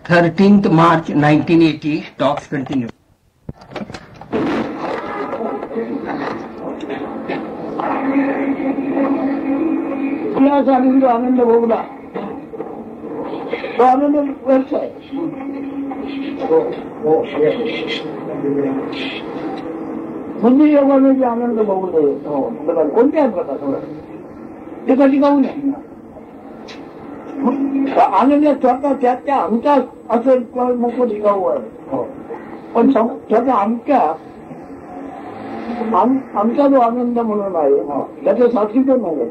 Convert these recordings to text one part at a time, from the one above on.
13th March 1980, talks continue. आनंद भोगला तो आनंद व्यर्थ आहे. म्हणजे योगाने जे आनंद भोगले कोणत्या प्रकारचा ते कधी गाऊ नये. आनंद स्वतः त्या आमच्या असेल तर मग गाऊ आहे. पण स्वतः आमचा जो आनंद म्हणून आहे त्याच्या साक्षी तर नाही.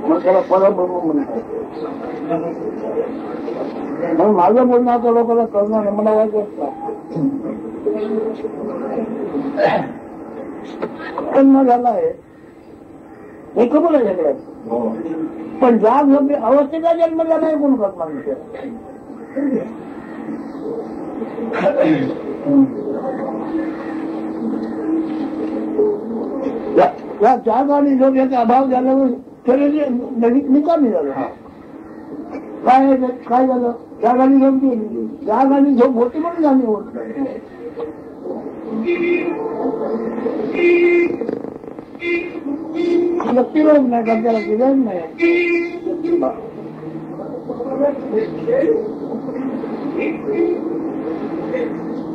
मग त्याला परब्रह्म म्हणतात. मग माझं बोलणं आता लोकांना कळणार नाही. मला वाईट वाटतं जन्म झाला आहे हे खबर आहे सगळ्यात. पण ज्या अवस्थेचा जन्म झाला आहे कोण करणार नाही. या त्याग आणि झोपेचा अभाव झाल्यावर शरीर निकामी झालं. काय झालं त्याग आणि झोप गेली. त्याग आणि झोप होती म्हणून जाणीव होत नाही. व्यक्तिरोध नाही का त्याला दिलं नाही.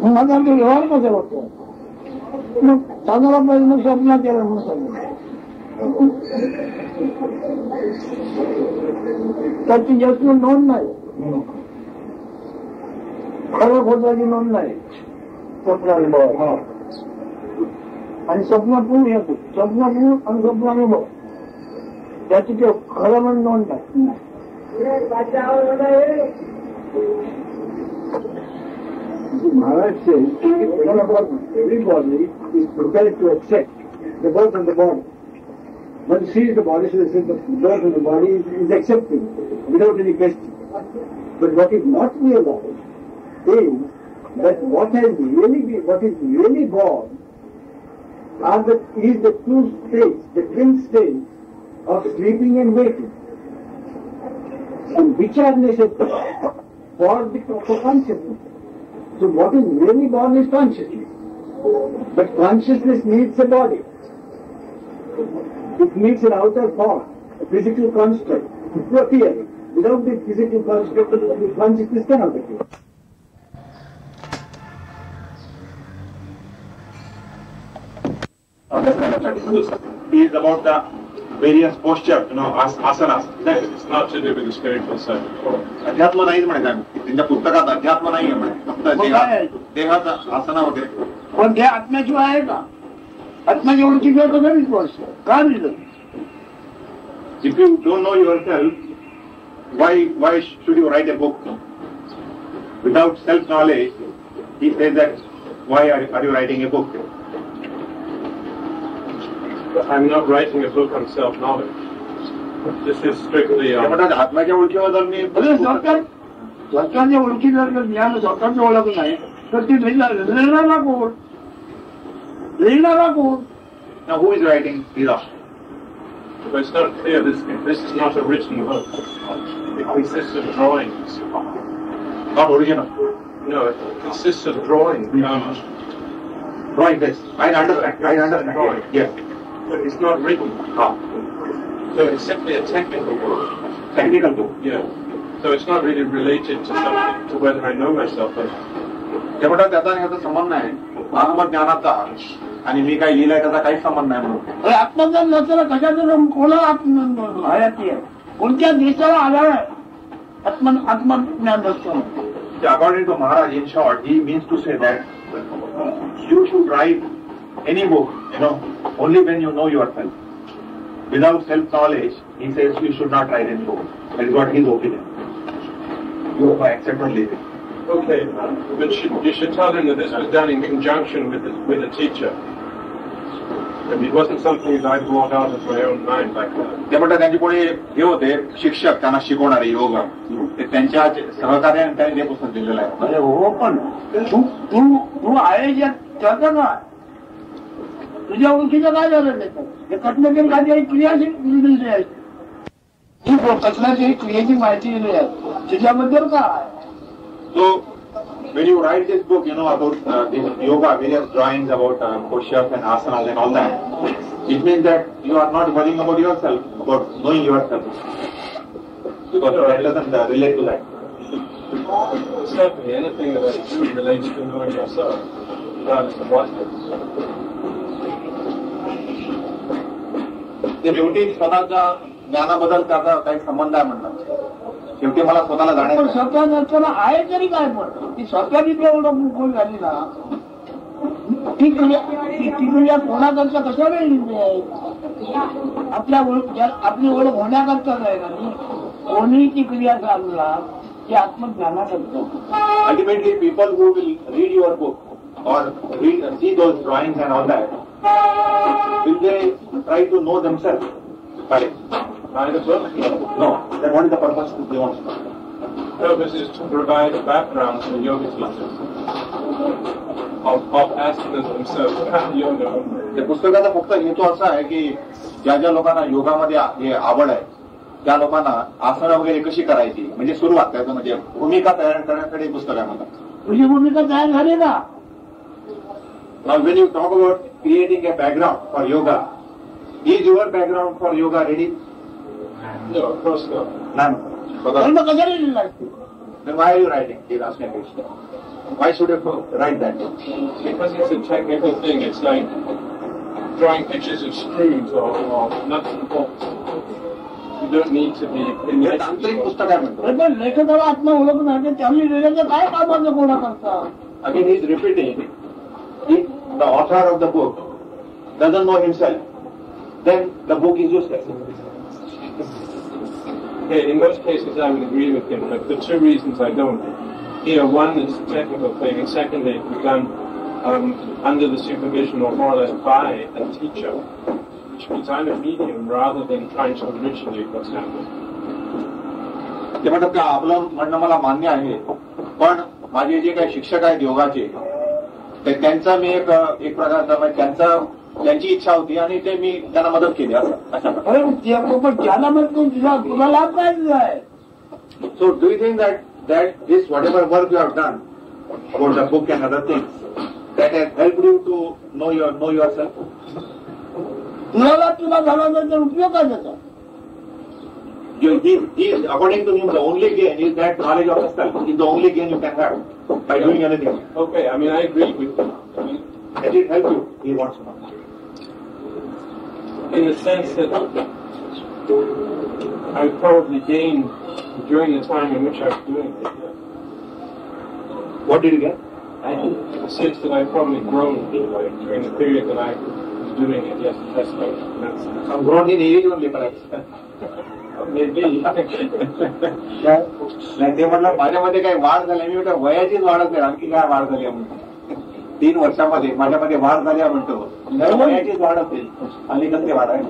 माझा तो व्यवहार कसा होतो मग चांगला पाहिजे मग स्वप्नात केला म्हणून सांगितलं. त्याची जास्त नोंद नाही. खरं खोटाची नोंद नाही स्वप्नानुभव. आणि स्वप्नपूर येतो स्वप्नपूर आणि स्वप्नानुभव त्याची ते खरं म्हणून नोंद नाही. Maharaj says, everybody is prepared to accept the birth of the body. One sees the body, so the birth of the body is accepted without any question. But what is not realized is that what is really born is the two states, the twin states of sleeping and waking, and which are necessary for consciousness. So what is really born is consciousness. But consciousness needs a body. It needs an outer form, a physical construct to appear. Without the physical construct, the consciousness cannot appear. Is about the various postures, asanas. That is not to do with the spiritual side. अध्यात्म नाही म्हणायचं. त्यांच्या पुस्तकात अध्यात्म नाहीये म्हणे. फक्त देहाचा आसना वगैरे. पण ते आत्म्याशिवाय आहे का? आत्म्याच्या ओळखीशिवाय कसा विश्वास का दिलं? If you don't know yourself, why should you write a book? Without self-knowledge, he says that why are you writing a book? I'm not writing a book on self-knowledge. This is strictly आत्म्याच्या ओळखीवर जर मी स्वतःच्या ओळखी जर ज्ञान स्वतःची ओळख नाही तर ती लिहिणारा कोण? Now who is writing these are? But it's not clear. This is not a written book. It consists of drawings. Not original. No, it consists of drawings. Drawing this. I understand. Drawing. Yes. But it's not written. So it's simply a technical book. Technical book. Yeah. So it's not really related to something, to whether I know myself or not. त्यामुळे त्याचा संबंध नाही आत्मज्ञानाचा आणि मी काही लिहिलंय त्याचा काहीच संबंध नाही म्हणून. आत्मज्ञान नसताना कशाचं कोणा आयाती आहे कोणत्या देशाला आधार आहे आत्मज्ञान नसताना. According to Maharaj, in short, he means to say that you should write any book, only when you know yourself. Without self-knowledge, he says you should not write any book. That is what his opinion. You accept or leave it. Okay, but you should tell him that this was done in conjunction with a teacher. And it wasn't something that I brought out of my own mind back then. त्यामुळे त्यांचे कोणी हे होते शिक्षक त्यांना शिकवणारे योग त्यांच्या सहकार्याने त्यांनी हे पुस्तक दिलेलं आहे. हो पण तू आहे त्याचं ना तुझ्या ओळखीचं काय झालं त्याचं हे कटण्यातील काही क्रियाशील आहे. ही कसल्याची क्रियेची माहिती दिली आहे त्याच्याबद्दल काय. So, when you write this book, about this yoga, various drawings about postures and asanas and all that, it means that you are not worrying about yourself, about knowing yourself. Because that doesn't relate to that. Certainly, anything that I do relates to knowing yourself, regardless of what it is. शेवटी स्वतःच्या ज्ञानाबद्दल त्याचा काही संबंध आहे म्हणतात. शेवटी मला स्वतःला पण जाण्याचं स्वतः नसताना आहे तरी काय पण ती स्वतः तिथे एवढं मुकून झाली ना ती क्रिया कोणाकरता कशाला लिहिली आहे. आपली ओळख होण्याकरताच आहे ना. कोणी ती क्रिया चालला ती आत्मज्ञानाकरता. Ultimately, people who will read your book or see those drawings and all that, will they try to know themselves? Correct. By the book? No. Then what is the purpose they want to know? The purpose is to provide a background for yoga teachers of asanas themselves, not yoga only. त्या पुस्तकाचा फक्त हेतू असा आहे की ज्या ज्या लोकांना योगामध्ये आवड आहे त्या लोकांना आसनं वगैरे कशी करायची म्हणजे सुरुवात त्याचं म्हणजे भूमिका तयार करण्यासाठी पुस्तक आहे मला. तुझी भूमिका तयार झाली ना. Now when you talk about creating a background for yoga, is your background for yoga ready? No, of course not. None. पण मग कशाला लिहिलं असते. Then why are you writing? He's asking a question. Why should you write that? Because it's a technical thing. It's like drawing pictures of screws or nuts and bolts. You don't need to be in हे तांत्रिक पुस्तक आहे म्हणतो. पण लेखकाला आत्मा ओळख नाही त्यांनी लिहिल्याचं काय कामाचं कोणा करता. Again he is repeating. If the author of the book doesn't know himself, then the book is useless. Okay, in most cases I would agree with him, but for two reasons I don't. Here, one is a technical thing, and secondly, it was done under the supervision or more or less by a teacher, which means I'm a medium rather than trying to originate what's happening. ते म्हणतात का आपलं म्हणणं मला मान्य आहे पण माझे जे काही शिक्षक आहेत योगाचे ते त्यांचा मी एक प्रकारचा त्यांची इच्छा होती आणि ते मी त्यांना मदत केली असं अशा प्रकारे. पण त्याला मग तुला लाभ काय आहे. So do you think that this whatever work you have done about the book and other things that has helped you to know yourself? तुला झाला तर उपयोग काय त्याचा. According to him, the only gain is that knowledge of yourself is the only gain you can have by doing anything. Okay, I mean, I agree with you. Does it help you? He wants to know. In the sense that I would probably gain during the time in which I was doing it. What did you get? I sense that I've probably grown during the period that I was doing it. Yes, that's right. Some grown in age only, perhaps. Maybe. नाही ते म्हटलं माझ्यामध्ये काही वाढ झाली मी म्हटलं वयाचीच वाढच नाही आणखी काय वाढ झाली म्हणून 3 वर्षामध्ये माझ्यामध्ये वाढ झाली म्हणतो वयाचीच वाढ असेल आणि कसली वाढ आहे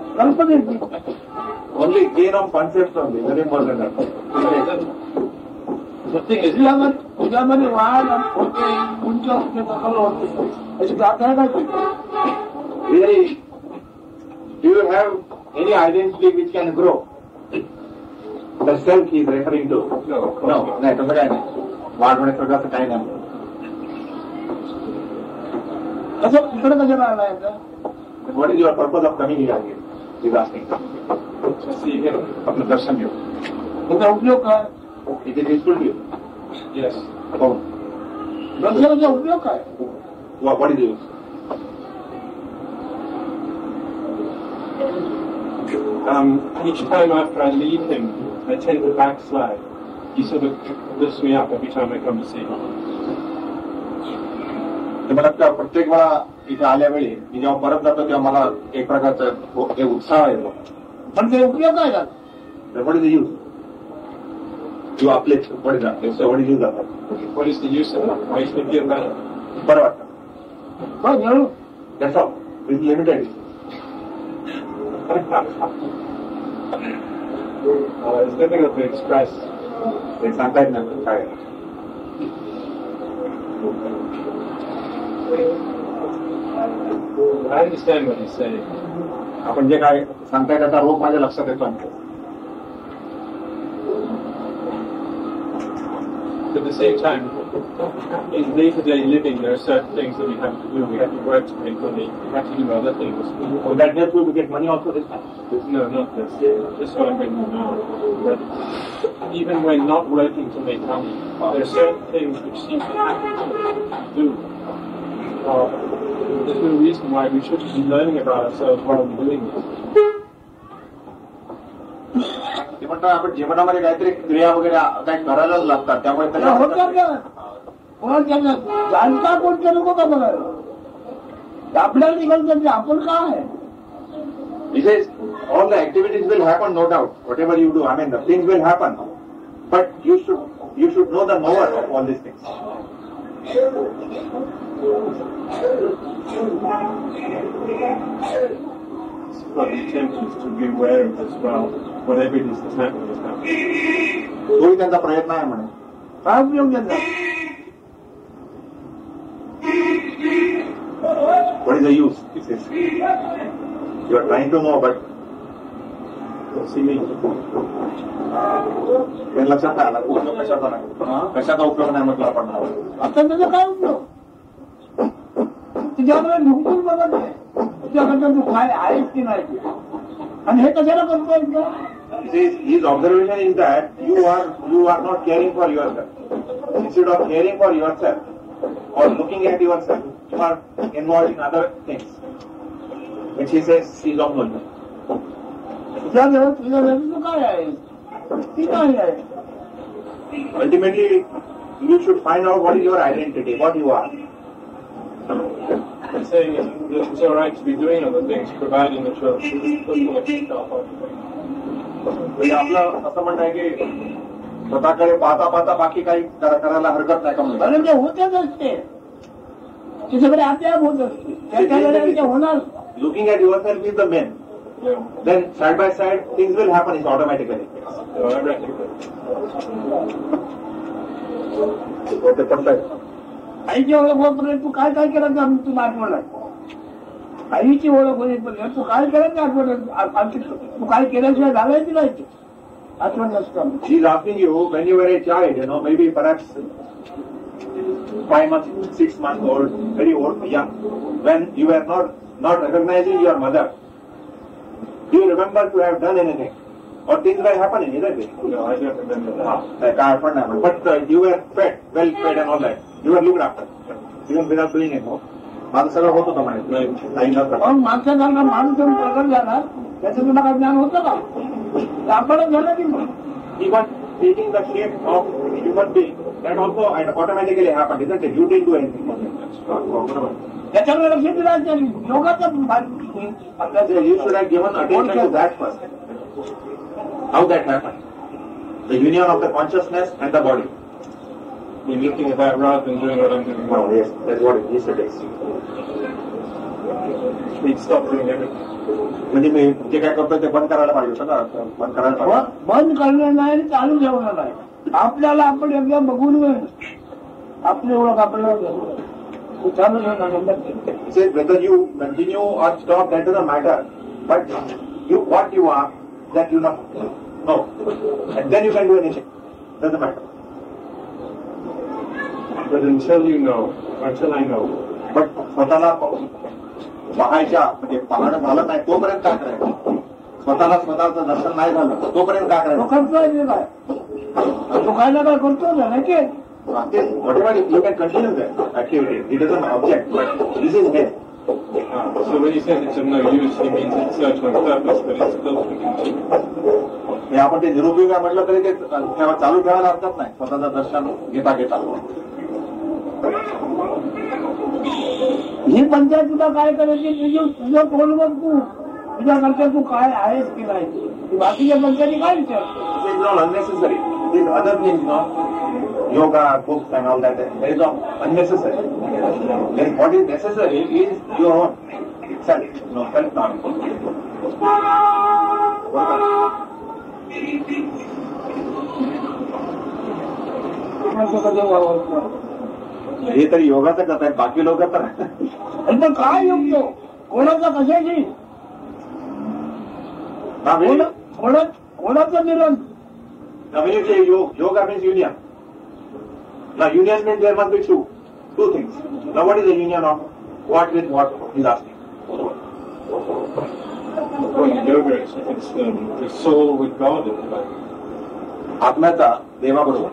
only gain of concept only very important. तुझ्यामध्ये वाढ होते उंच होते दखल होते अशी दाखला काय. Really, do you have any identity which can grow? The self he is referring to. No, नाही तसं काय नाही वाढ होण्यासारखं असं काही नाही. असं इकडे कसं राहिलाय. What is your purpose of coming here again? He is asking. see him. आपलं दर्शन घेऊ. त्याचा उपयोग काय. It is useful to you. Yes. Oh. दर्शनाचा उपयोग काय. What is the use? Each time after I leave him, I tend to backslide. He sort of lifts me up every time I come to see him. ते मला प्रत्येक वेळा इथे आल्यावेळी मी जेव्हा परत जातो तेव्हा मला एक प्रकारचा एक उत्साह येतो. पण ते उपयोग काय झाला. What is the use? You आपले what is that? So what is use of that? What is the use of it? Makes me feel better. बरं वाटतं. बरं. That's all. It's limited. It's difficult to express. ते सांगता येत नाही काय. I understand what he's saying. आपण जे काय सांगताय त्याचा रोग माझ्या लक्षात येतो आणखी. But at the same time, in day-to-day living, there are certain things that we have to do. We have to work to make money. We have to do other things. Will that help you to get money also this time? No, not this. This is what I'm going to do now. But even when not working to make money, there are certain things which seem to have to do. There's no reason why we shouldn't be learning about ourselves while we're doing this. आपण जीवनामध्ये काहीतरी क्रिया वगैरे काही करायलाच लागतात त्यामुळे जाणता कोणते नको का बघायला आपल्याला निघाल आपण काय आहे. He says all the activities will happen, no doubt. Whatever you do, I mean, the things will happen. But you should know the knower of all these things. But the attempt is to be aware of as well. Whatever it is that's happening is happening. तोही त्यांचा प्रयत्न आहे म्हणे. काय उपयोग त्याचा. What is the use? He says. You are trying to know, but लक्षात आला उपयोग कशाचा नाही. कशाचा उपयोग नाही म्हटलं आपण. आता त्याचा काय उपयोग. तुझ्याकडे ढुंकून बघत नाही. तुझ्याकडे तू काय आहेस की नाही. आणि हे कशाला करतो. His observation is that you are not caring for yourself. Instead of caring for yourself or looking at yourself, you are involved in other things, which he says is of no use. तुझ्या तू काय आहे. ती काय आहे. Ultimately, you should find out what is your identity, what you are. I'm saying it's all right to be doing other things, providing that you're looking at yourself. म्हणजे आपलं असं म्हणणं आहे की स्वतःकडे पाहता पाहता बाकी काही करायला हरकत नाही का म्हणून. कारण ते होतच असते. ते सगळे आपोआप होत असते. त्याच्या वेळेला ते होणार. Looking at yourself is the main. Then side by side things will happen is automatically. Okay, perfect. आईची ओळख होईपर्यंत तू काय काय केलं का तुला आठवण आहे. आईची ओळख होईपर्यंत तू काय केलं का आठवण. तू काय केल्याशिवाय घालायची नाही आठवण नसतं. She is asking you when you were a child, maybe perhaps 5 months, 6 months old, very old, young, when you were not recognizing your mother. Do you remember to have done anything? Or things were happening, isn't it? No, I don't remember that. But you were fed, well fed and all that. You were looked after. Even without doing it, माझं सगळं होत होतं म्हणे. माणसाला माणूस प्रकट झाला त्याचं तुला काय ज्ञान होतं का. आपणच झालं की मग. Even taking the shape of human being, that also automatically happened, isn't it? You didn't do anything. त्याच्याकडे लक्ष दिलं योगाचा You should have given attention to that first. How that happened? The union of the consciousness and the body. You're looking at that rather than doing what I'm doing now. Yes, that's what it is. We'd stop doing everything. म्हणजे मी जे काय करतो ते बंद करायला पाहिजे होतं ना. बंद करायला पाहिजे. बंद करणं नाही चालू ठेवणं नाही. आपल्याला आपण एकदा बघून आपली ओळख आपल्याला चालू ठेवणं. Whether you continue or stop, that doesn't matter. But what you are, that you know. No. And then you can do anything. Doesn't matter. But until you know, until I know. But स्वतःला पाहायच्या म्हणजे पाहणं झालं नाही तोपर्यंत काय करायचं. स्वतःला स्वतःचं दर्शन नाही झालं तोपर्यंत काय करायचं. तो खायला काय करतो ना की whatever you can continue that activity. It is an object, but this is head. So when he says it's of no use, he means it serves no purpose, but it's still to continue. आपण ते निरुपयोगी म्हटलं तरी ते चालू ठेवायला हरकत नाही स्वतःचं दर्शन घेता घेता. ही पंचायत तुला काय करायची तुझं कोण बघ तू तुझ्याकडच्या तू काय आहेस की नाही. बाकीच्या पंचायती काय विचार. It is not unnecessary. These other things, yoga, books and all that, that is not unnecessary. Then what is necessary is your own self, self-knowledge. हे तरी योगाचं करत आहेत बाकी लोक तर पण काय योग तो कोणाचा कशाची कोणाचं मिलन yoga means union. Now union means there must be two things. Now what is the union of what with what? He's asking. Well, in yoga, it's the soul with God in the back. आत्म्याचा देवाबरोबर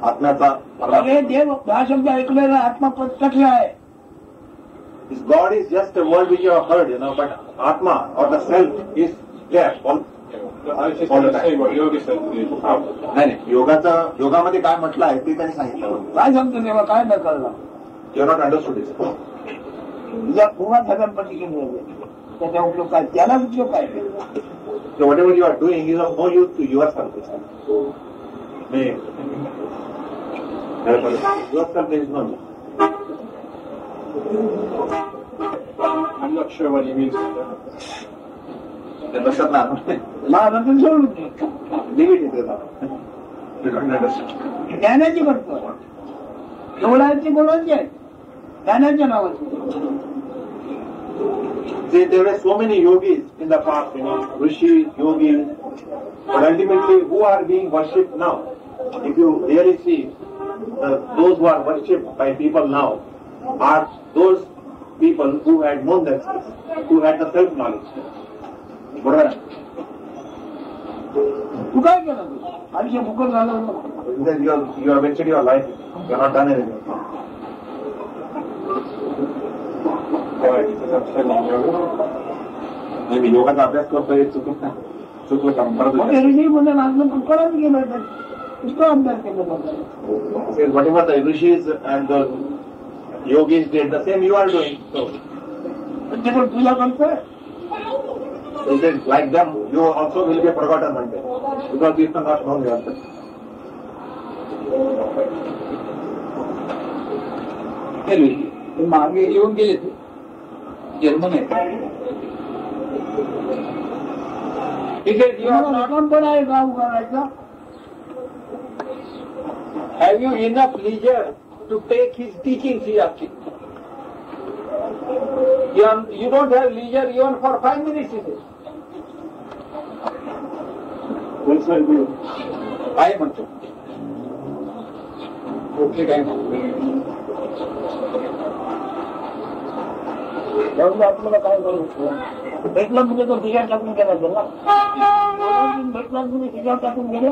आत्म्याचा अरे देव हा शब्द ऐकलेला आत्मा कठीण आहे. This God is just a word which you have heard, but Atma or the self is there all the time. What yoga said. नाही योगामध्ये काय म्हटलं आहे ते त्यांनी सांगितलं. काय सांगतो देवा काय न कळलं. You are not understood it. तुझ्या पूर्ण धर्मपती केली त्याचा उपयोग काय त्याला उपयोग काय. So whatever you are doing is of no use to yourself. Yourself there is no use. I'm not sure what he means by that. Maharashtra सोडून ज्ञानाची करतो एवढ्याची बोलायची आहे ज्ञानाच्या नावाची. There were so many yogis in the past, rishis, yogis, but ultimately who are being worshipped now? If you really see, those who are worshipped by people now are those people who had known themselves, who had the self-knowledge. बरोबर. तू काय केलं आयुष्य फुकट झालं. You have wasted your life. You have not done anything. Maybe योगाचा अभ्यास करतोय चुकलं काम परत. ऋषी म्हणजे माझं फुकटच गेलं पुष्कळ अभ्यास केला. Whatever the rishis and the yogis did, the same you are doing. So तुला करतोय. Like them, you also will be forgotten one day because you are not known yourself. मागे येऊन गेले ते जर्मन आहे. पण आहे गाव करायचा. Have you enough leisure to take his teachings? He asking. You don't have leisure even for 5 minutes. He says. काय म्हणतो. ओके काय आपल्याला काय करू भेटला म्हणजे तो खिशात टाकून गेला गेला भेटला म्हणजे खिशात टाकून गेला.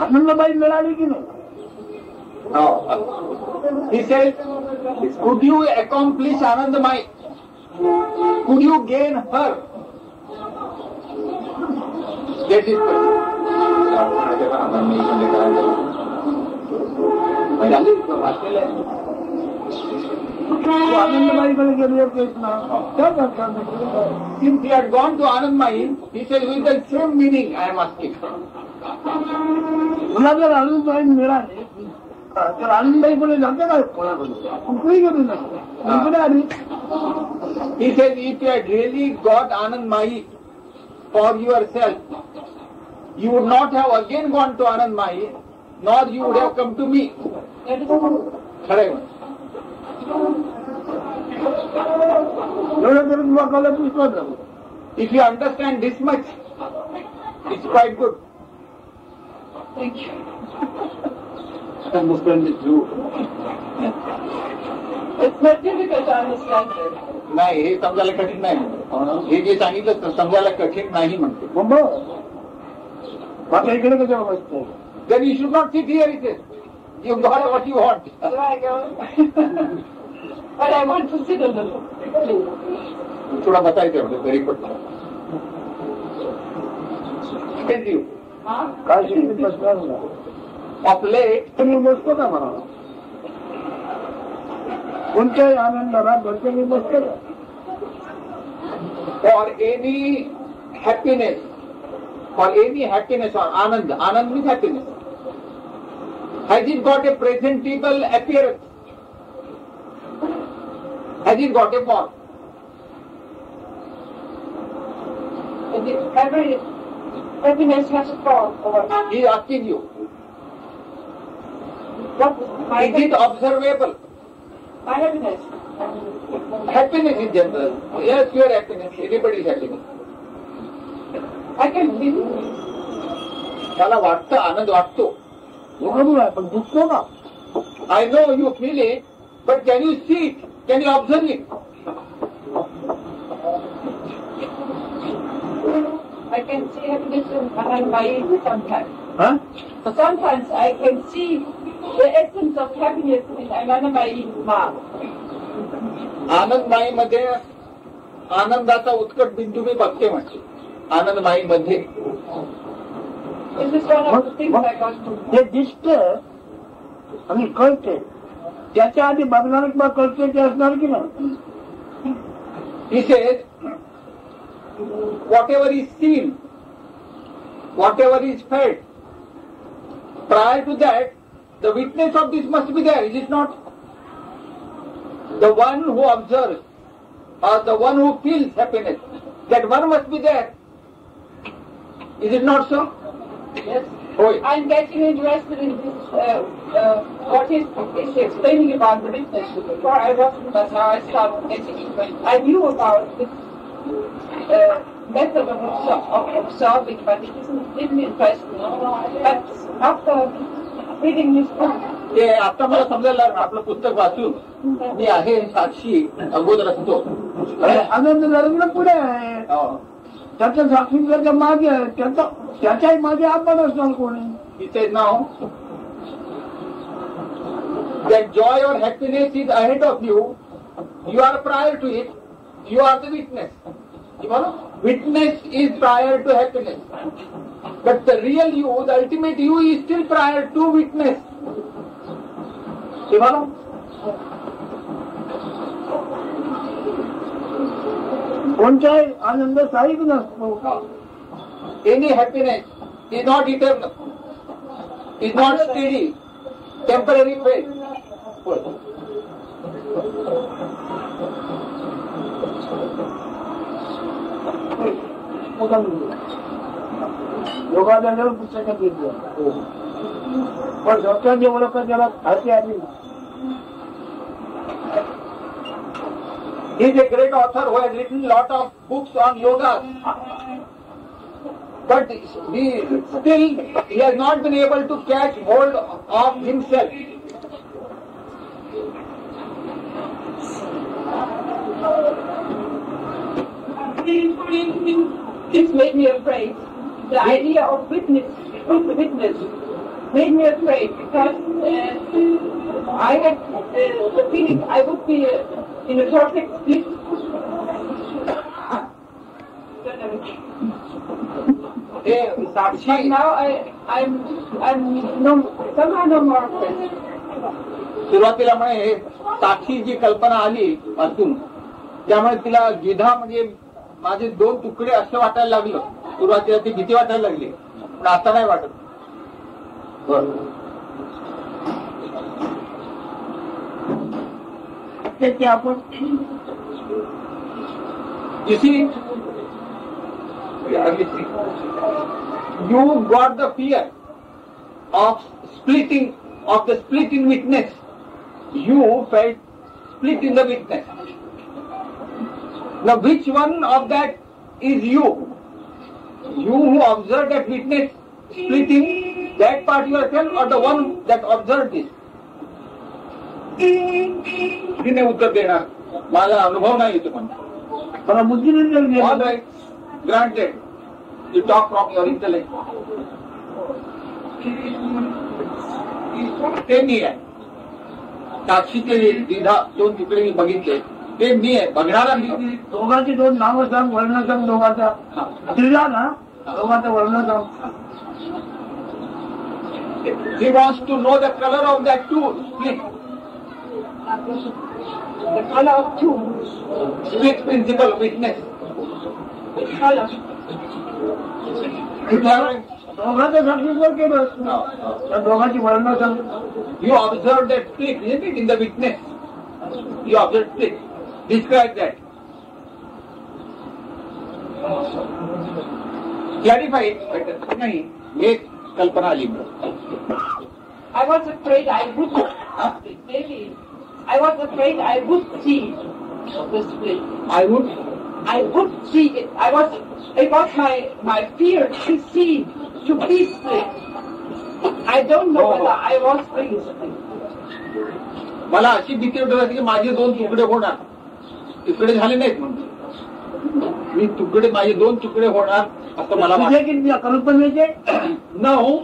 आनंदबाई मिळाली की नाही. He said, could you accomplish Anandamai? Could you gain her? That is आनंदबाईकडे गेले प्रश्न. Since he had gone to Anandamai, he said with the same meaning I am asking. तुला जर आनंदबाई मिळाले तर आनंदबाईकडे जाते का कोणाकडे कुठेही गेली नाही इकडे आली. He said if you had really got Anandamai for yourself, you would not have again gone to Anandamai, nor you would have come to me. Correct. एवढं तरी तुला कळलं पुष्कळ. If you understand this much, it's quite good. Thank you. Understand it too. It's not difficult to understand it. नाही हे समजायला कठीण नाही. हे जे सांगितलं तर समजायला कठीण नाही म्हणते. माझ्या इकडे कशा बसतो. Then you should not sit here, he says. You got what you want. So I go. But I want to sit a little. थोडा बसायचं म्हणजे तरी पडतं. Thank you. काय शिकली बसणार ना. Of late, तुम्ही बसतो का म्हणा. कोणत्याही आनंदाला बसतो मी बसतो का. for any happiness or Anand means happiness, has it got a presentable appearance? Has it got a form? Every happiness has a form. He is asking you. What Is it observable? My happiness. Happiness in general. Yes, your happiness. Everybody's happiness. I can feel it. मला वाटतं, आनंद वाटतो. बरोबर आहे, पण दुखतो का? I know you feel it, but can you see it? Can you observe it? I can see happiness in Anandamayi sometimes. Huh? So sometimes I can see the essence of happiness in Anandamayi Ma. आनंदमाई मध्ये आनंदाचा उत्कट बिंदू मी बघते म्हणजे आनंदमाई मध्ये. This is one of the things I got to. ते दिसतं आणि कळते, त्याच्या आधी बघणार किंवा कळते ते असणार की नाही? He says, whatever is seen, whatever is felt, prior to that, the witness of this must be there, is it not? The one who observes, or the one who feels happiness, that one must be there. Is it not so? Yes. Oh, I'm getting interested in this, what is explaining about the witness. Before I wasn't, but now I started getting it. I knew about this method of observing, but it didn't impress me. But after reading this book, ते आता मला समजायला लागलं, आपलं पुस्तक वाचून मी आहे साक्षी अगोदर असतो. आनंद लग्न पुढे आहे, त्याच्या साक्षीच्या मागे आहे, त्याच्याही मागे आपण असणार कोणी. He says now that joy or happiness is ahead of you. You are prior to it. You are the witness. You know, witness is prior to happiness. But the real you, the ultimate you, is still prior to witness. You know. कोणताही आनंद स्थायिक नसतो. Any happiness is not eternal, is not steady, temporary phase. योगाच्या पुस्तकात घेतलं, पण स्वतः जेवढं का त्याला हाती आली. He is a great author who has written a lot of books on yoga. But he has not been able to catch hold of himself. this made me afraid. The idea of witness made me afraid because I had the feeling I would be in a perfect bliss. But now I'm somehow no more afraid. सुरुवातीला म्हणे हे साक्षी जी कल्पना आली वाचून, त्यामुळे तिला गिधा म्हणजे माझे दोन तुकडे असं वाटायला लागलं. सुरुवातीला ती भीती वाटायला लागली, पण आता नाही वाटत. ते आपण You see, you got the fear of splitting, of the split in witness. You felt split in the witness. Now which one of that is you? You who observed that witness splitting, that part yourself, or the one that observed this? तिने उत्तर देणार, माझा अनुभव नाही येतो म्हणतो. मला बुद्धीने All right, granted. You talk from your intellect. ते मी आहे. साक्षीचे द्विधा दोन तुकडे मी बघितले, ते मी आहे, बघणारा मी. दोघांची दोन नावं सांग, वर्ण सांग दोघांचा. दिला ना दोघांचं वर्ण सांग. He wants to know the color of that two split. The color of two. Split principle witness. Which color? दोघांचं साक्षीवर केलं, त्या दोघांची वर्ण सांग. You observe that split, isn't it, in the witness? You observe split. Describe that. Clarify it better. नहीं, ये कल्पना आली. I was afraid I would not. Maybe I was afraid I would see the split. I would. I would see it. It was my fear to see, to be split. I don't know whether I was being split. मला अशी भीती वाटत होती की माझे दोन तुकडे होणार, तुकडे झाले नाहीत म्हणून मी माझे दोन तुकडे होणार असं मला कल्पनेचे. Now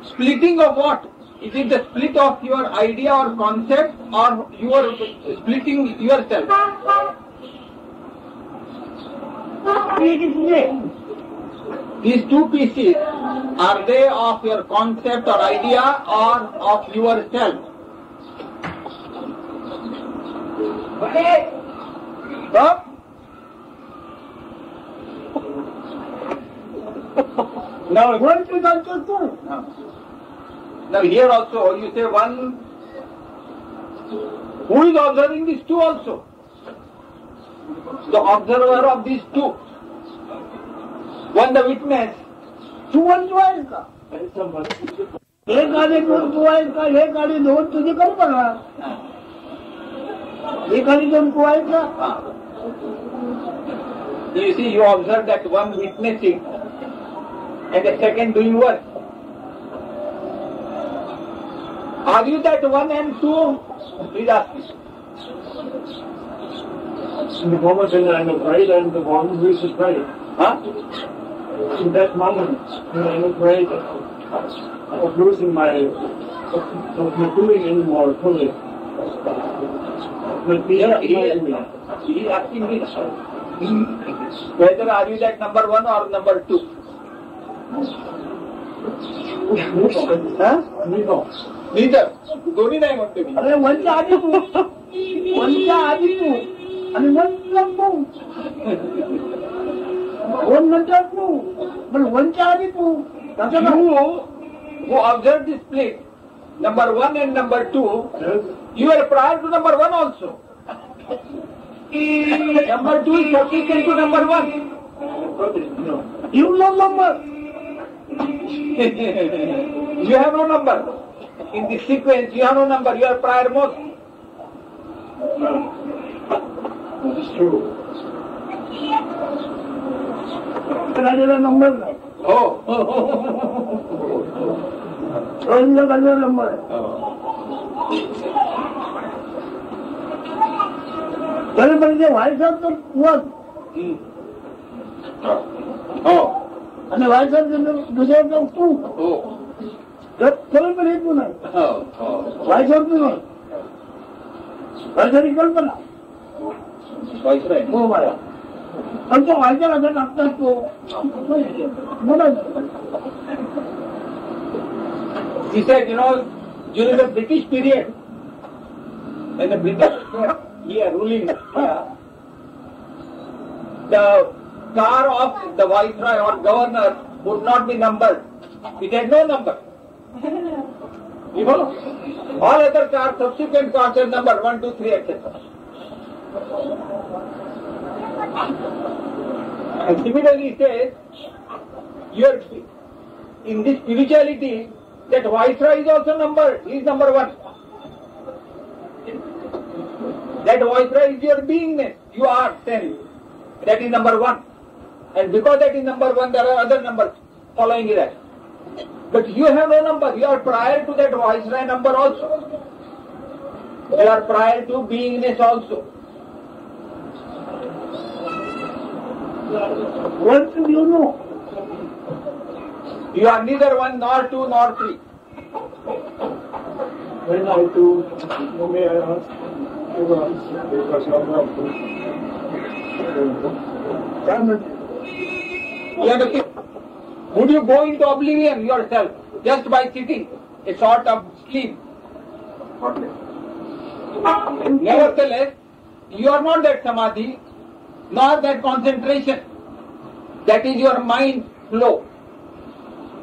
splitting of what? Is it the split of your idea or concept, or you are splitting yourself? These two pieces, are they of your concept or idea or of yourself? Stop. Now, now here also you say one who is observing these two also. The observer of these two. One the witness. तू म्हणतो आहेस का? एक आधी दोन तू आहेस का? एक आधी दोन तुझी कल्पना. एक आधी दोन तू आहेस का? You see, you observe that one witnessing and the second doing work. Are you that one and two? Please ask me. In the moment when I'm afraid, I'm the one who is afraid. Huh? In that moment when I'm afraid of losing of not doing anymore fully. He is asking me whether are you that number one or number two? Neither. दोन्ही नाही म्हणतो मी. अरे वनच्या आधी तू आणि one तू one नंतर तू पण वनच्या आधी तू. Who observe this split, number one and number two, you are prior to number one also. Number two is subsequent to number one. You no number. You have no number. In this sequence, you have no number. You are prior most. That is true. राजाला number नाही. Oh. राजाला number आहे. तरीपर्यंत व्हायचं तर one आणि व्हायचं दुसऱ्या तू तर तरीपर्यंत तू नाही. व्हायचं तू नाही. व्हायची कल्पना हो मला पण तो व्हायच्या लक्षात लागतात तो He said, during the British period, when the British were here ruling, the car of the viceroy or governor would not be numbered. It had no number. All other cars, subsequent cars have number 1, 2, 3, etc. And similarly, he says, in this spirituality, that viceroy is also numbered. He is number one. That viceroy is your beingness. You are 10. That is number one. And because that is number one, there are other numbers following that. But you have no number. You are prior to that viceroy number also. You are prior to beingness also. What do you know? You are neither one, nor two, nor three. When I do, may I ask? You understand? Would you go into oblivion yourself just by sitting, a sort of sleep? Nevertheless, you are not that samadhi, nor that concentration. That is your mind flow,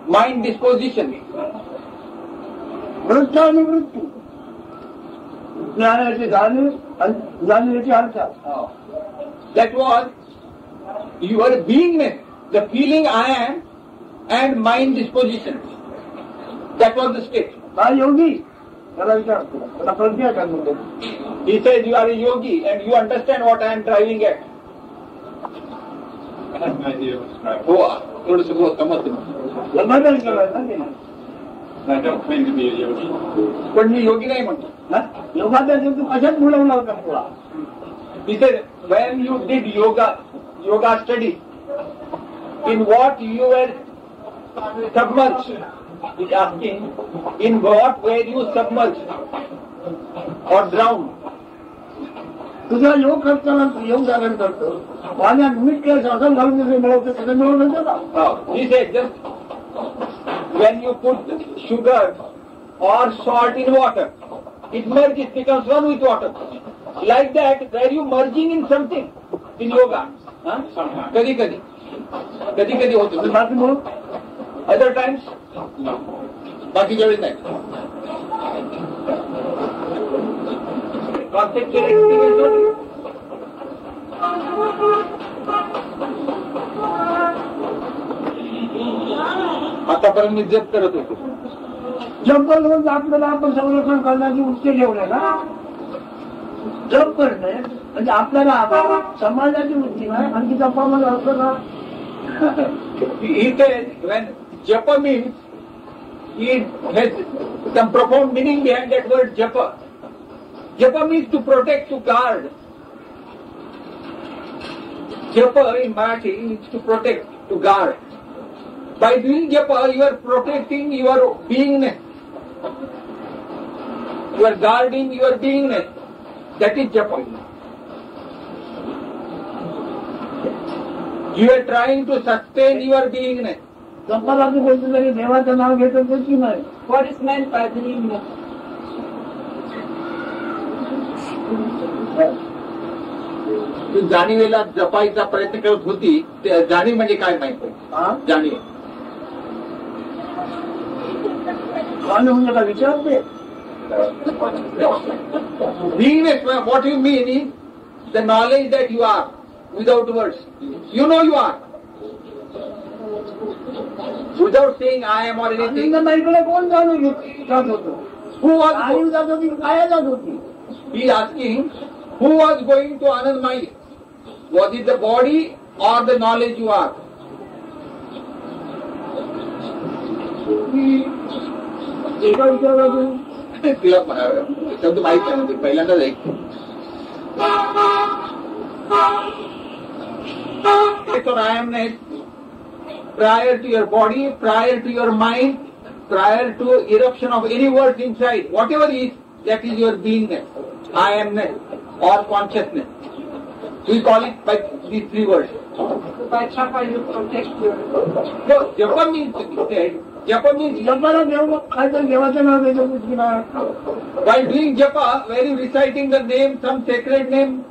mind disposition. वृत्तानुवृत्ती ज्ञानाची जाणीवेची हालचाल. That was your beingness, the feeling I am and mind disposition. That was the state. हा योगी त्याला विचारतो त्याला कळते का म्हणतो. He says you are a yogi and you understand what I am driving at. I have no idea what's right. हो थोडंसं बोल समजते. समाधान करायचं ना ते. I don't claim to be a yogi. पण मी योगी नाही म्हणतो. योगाचा तू कशात बोलवला होता तुला. He said when you did yoga study, in what you were submerged? He is asking, in what were you submerged or drowned? तुझा योग करताना योग जागरण करतो पाण्यात मीठ केलं असं घालून जसं मिळवतं तसं मिळवलं ना. He said just when you put sugar or salt in water, it merges, becomes one with water. Like that, were you merging in something in yoga? कधी कधी होतं. बाकी म्हणून Other times? बाकीच्या वेळेस नाही. Conceptual experience only. आतापर्यंत मी जप करत होतो. जप करून आपल्याला आपण संरक्षण करण्याची उच्च ठेवले ना. जप करणे म्हणजे आपल्याला समाजाची वृत्ती नाही आणखी जपामध्ये असतं ना. He says when japa means, he has some profound meaning behind that word japa. Japa means to protect, to guard. Japa in Marathi means to protect, to guard. By doing japa, you are protecting your beingness. You are guarding your beingness. That is japa. You are trying to sustain your beingness. जपाला तू कोणतं तरी देवाचं नाव घेतो की नाही. What is meant by beingness? तू जाणीवेला जपायचा प्रयत्न करत होती. जाणीव म्हणजे काय माहिती? जाणीव म्हणजे काय विचारते. Beingness, what you mean is the knowledge that you are without words. You know you are. Without saying I am or anything. इकडे कोण जाणून जात होतो. Who was जाणीव जात होती काय जात होती. He is asking, who was going to Anandmaya? Was it the body or the knowledge you are? एका विचारातून तिला शब्द माहित नाही, पहिल्यांदाच ऐकतो. I amness prior to your body, prior to your mind, prior to eruption of any words inside, whatever is, that is your beingness, I amness or consciousness. We call it by these three words. By japa you protect your... No, japa means, japa means, जपाला देव काहीतरी देवाचं नाव द्यायचं गोष्टी नाही. while doing japa, were you reciting the name, some sacred name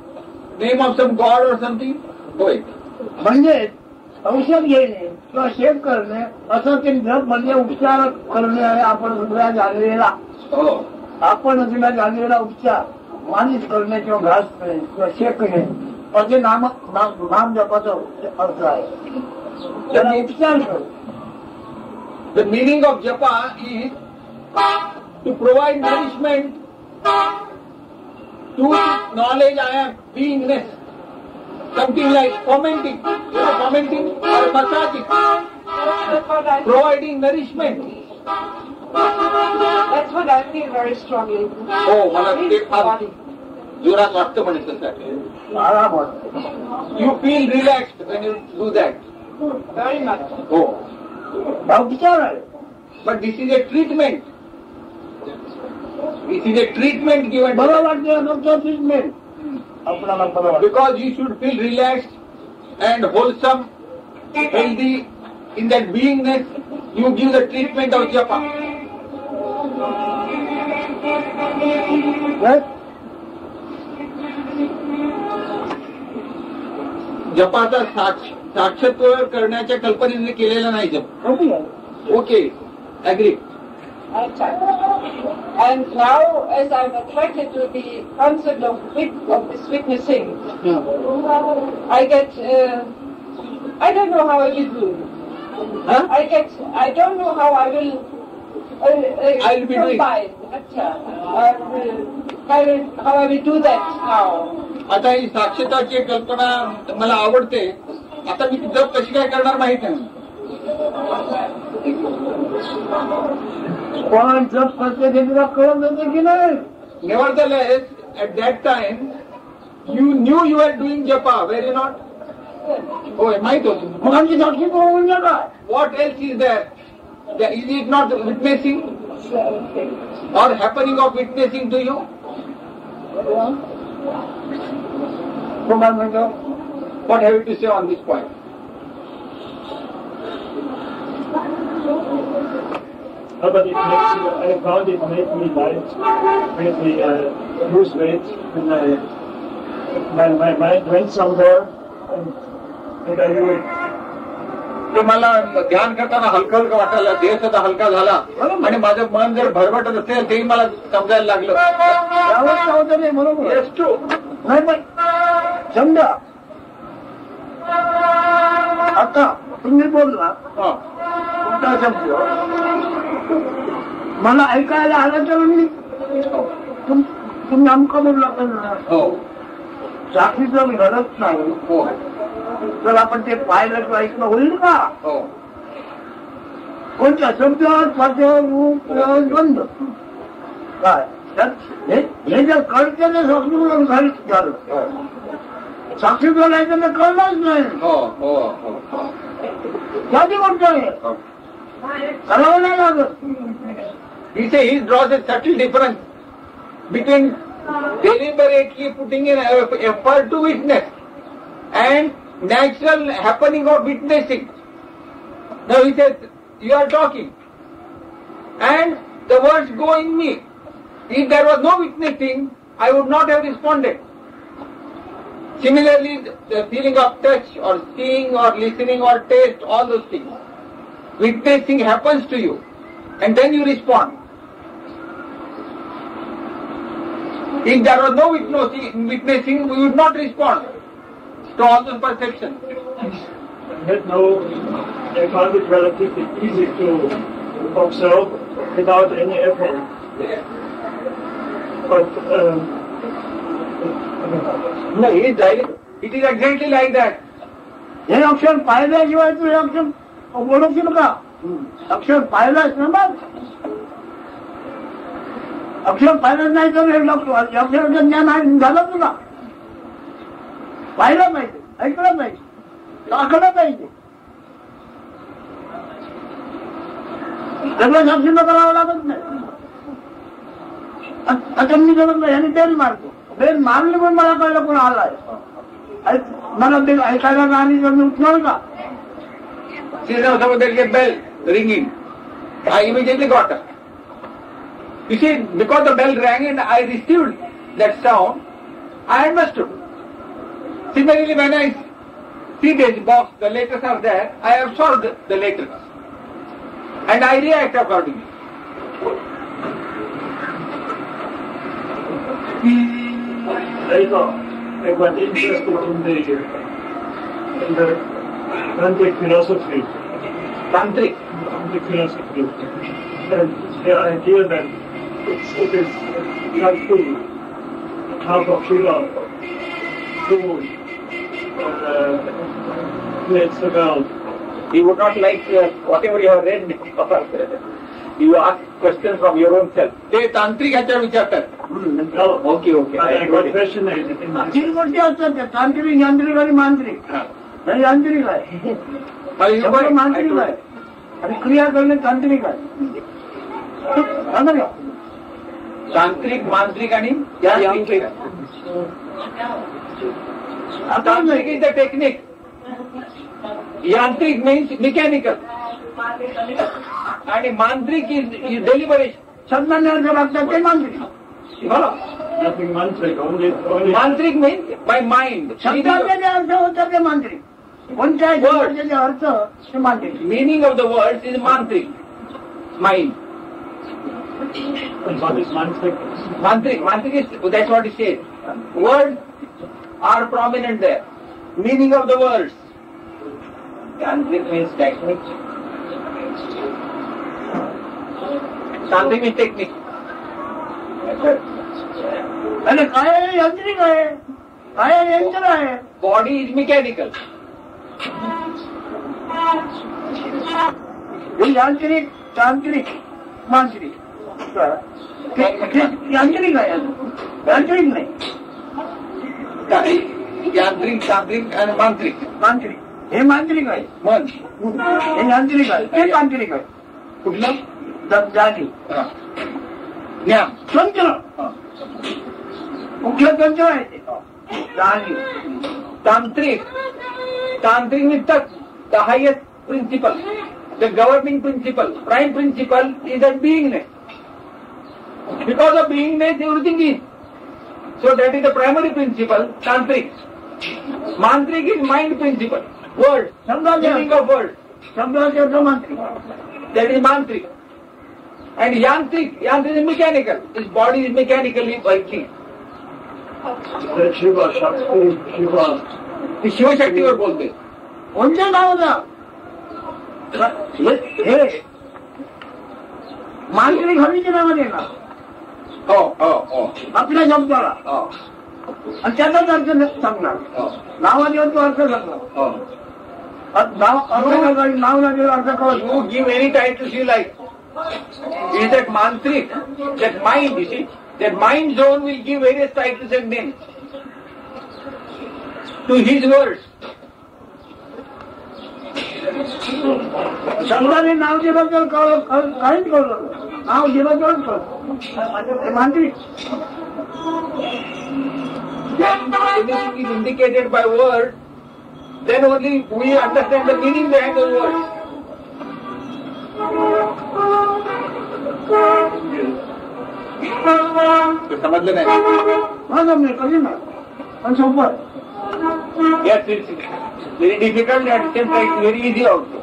of some god or something? Go it. म्हणजे औषध घेणे किंवा shape करणे असं ते जप म्हणजे उपचार करणे आहे. आपण दुसऱ्या जाणलेला आपण तुला जाणलेला उपचार मालिश करणे किंवा घासणे किंवा शेकणे असे नाम जपाचा अर्थ आहे. त्याला उपचार करतो. The meaning of japa is to provide nourishment to knowledge I am, beingness. Something like fomenting, fomenting or massaging, providing nourishment. That's what I feel very strongly. Oh, मला ते फार जोरात वाटतं म्हणे तसं. आराम वाटतो. You feel relaxed when you do that. Very much. Oh, हा उपचार आहे. but this is a treatment. This is a treatment given. बरं वाटतं ट्रीटमेंट आपल्याला बरं वाटतं. Because you should feel relaxed and wholesome, healthy in that beingness, you give the treatment of japa. जपाचा साक्षात्कार करण्याच्या कल्पनेने केलेला नाही जप. Okay, agree. And now, as I'm attracted to the concept of this witnessing, I get, I don't know how I will do it. Huh? I don't know how I will I'll be doing. How we do that now? आता ही साक्षीताची कल्पना मला आवडते. आता मी जप कशी काय करणार माहित नाही. कोण जप करते ते तुला कळत होतं की नाही? Nevertheless, at that time, you knew you were doing japa, were you not? Oh, माहित होतं. मग आमची साक्षी होऊन जा काय? What else is there? Is it not witnessing or happening of witnessing to you? What have you to say on this point? But it makes me, I found it made me light, made me lose weight, and my mind went somewhere, and I knew it. ते मला ध्यान करताना हलकं हलकं वाटायला, देह सुद्धा हलका झाला आणि माझं मन जर भरभटत असेल तेही मला समजायला लागलं. त्यावेळेस होतं नाही बरोबर. Yes, true. नाही पण समजा आता तुम्ही बोलला तुमचा शब्द मला ऐकायला आलं तर मी तुम्ही आमका बोलला हो साक्षीचं घडत नाही हो तर आपण ते पाहिलं किंवा ऐकलं होईल का? हो कोणत्या शब्द स्पर्श रूप बंद काय हे जर कळतं ते साक्षीला घालीच झालं. साक्षी बोलायचं तर कळलंच नाही. हो हो हो कधी म्हणतोय करावं नाही लागत. He draws a subtle difference between deliberately putting in effort to witness and natural happening of witnessing. Now he says, you are talking and the words go in me. If there was no witnessing, I would not have responded. Similarly, the feeling of touch or seeing or listening or taste, all those things. Witnessing happens to you and then you respond. If there was no witnessing, we would not respond to all those perceptions. Yet now, I found it relatively easy to observe without any effort. But No, it is exactly like that. हे अक्षर पाहिल्याशिवाय तू हे अक्षर ओळखशील का? अक्षर पाहिलंच ना मग अक्षर पाहिलं नाही तर हे अक्षराचं ज्ञान झालं तुला. पाहिलं पाहिजे, ऐकलं पाहिजे, टाकलं पाहिजे. सगळं साक्षीला करावं लागत नाही. आता मी जर ह्याने बेल मारतो, बेल मारली पण मला कळलं कोण आलाय. मला बेल ऐकायला नाही तर मी उठणार का? See now some there is a bell ringing. I immediately got up. You see, because the bell rang and I received that sound, I understood. Similarly, when I see this box, the letters are there, I absorb the letters. And I react accordingly. later, I got interested in the tantric philosophy. Tantric. Tantric philosophy. And the idea that it is Shakti, half of Shiva, who creates the world. You would not like whatever you have read. You ask questions from your own self. ते तांत्रिक ह्याच्यावर विचारतात. Okay. I got fascinated in this. तीन गोष्टी असतात त्या, तांत्रिक, यांत्रिक आणि मांत्रिक. आणि यांत्रिक आहे, सगळं मांत्रिक आहे आणि क्रिया करणे तांत्रिक आहे. तांत्रिक, मांत्रिक आणि यांत्रिक. Tantric is the technique. Yantric means mechanical. And mantric is deliberation. सन्मान्य अर्थ लागतात ते मांत्रिक. Nothing mantric, only Mantric means by mind. शब्दाचे जे अर्थ होतात ते मांत्रिक. कोणत्याही शब्दाचे जे अर्थ ते मांत्रिक. Meaning of the words is mantric. Mind. And what is mantric? Mantric is, that's what it says. Words are prominent there. Meaning of the words. Tantric means technique. तांत्रिक is technique. आणि काय यांत्रिक आहे, काय यंत्र आहे. Body is mechanical. हे यांत्रिक, तांत्रिक, मांत्रिक. यांत्रिक आहे, यांत्रिक नाही. काय? यांत्रिक, तांत्रिक आणि मांत्रिक. मांत्रिक हे मांत्रिक आहे, मन. हे यांत्रिक आहे, ते तांत्रिक आहे. कुठलं? जाती ज्ञान. तंत्र, मुख्य तंत्र आहे ते. जाणी. Tantric means the highest principle, the governing principle, prime principle is that beingness. Because of beingness, everything is. So that is the primary principle, tantric. Mantric is mind principle, word, meaning of word. मांत्रिक. That is mantric. And yantric is mechanical. This body is mechanically working. Shiva, Shakti, Shiva. ते शिवशक्तीवर बोलते. कोणत्या नावाचा हे मांत्रिक हवीच्या नावाने का हो. आपल्या शब्दाला आणि त्याचाच अर्थ सांगणार. नावाने तो अर्थ सांगणार. नाव नाही अर्थ कळत. You give any titles you like. Is that mantric, that mind, you see, that mind zone will give various titles and names to his words. शब्दाने नाव दिल्याबद्दल काहीच कळलं. नाव दिल्याबद्दल कळलं. मांत्रिक. Anything is indicated by word, then only we understand the meaning behind those words. समजलं नाही. हा जमले कधी ना पण सोपं. Yes, it's very difficult and at the same time very easy also.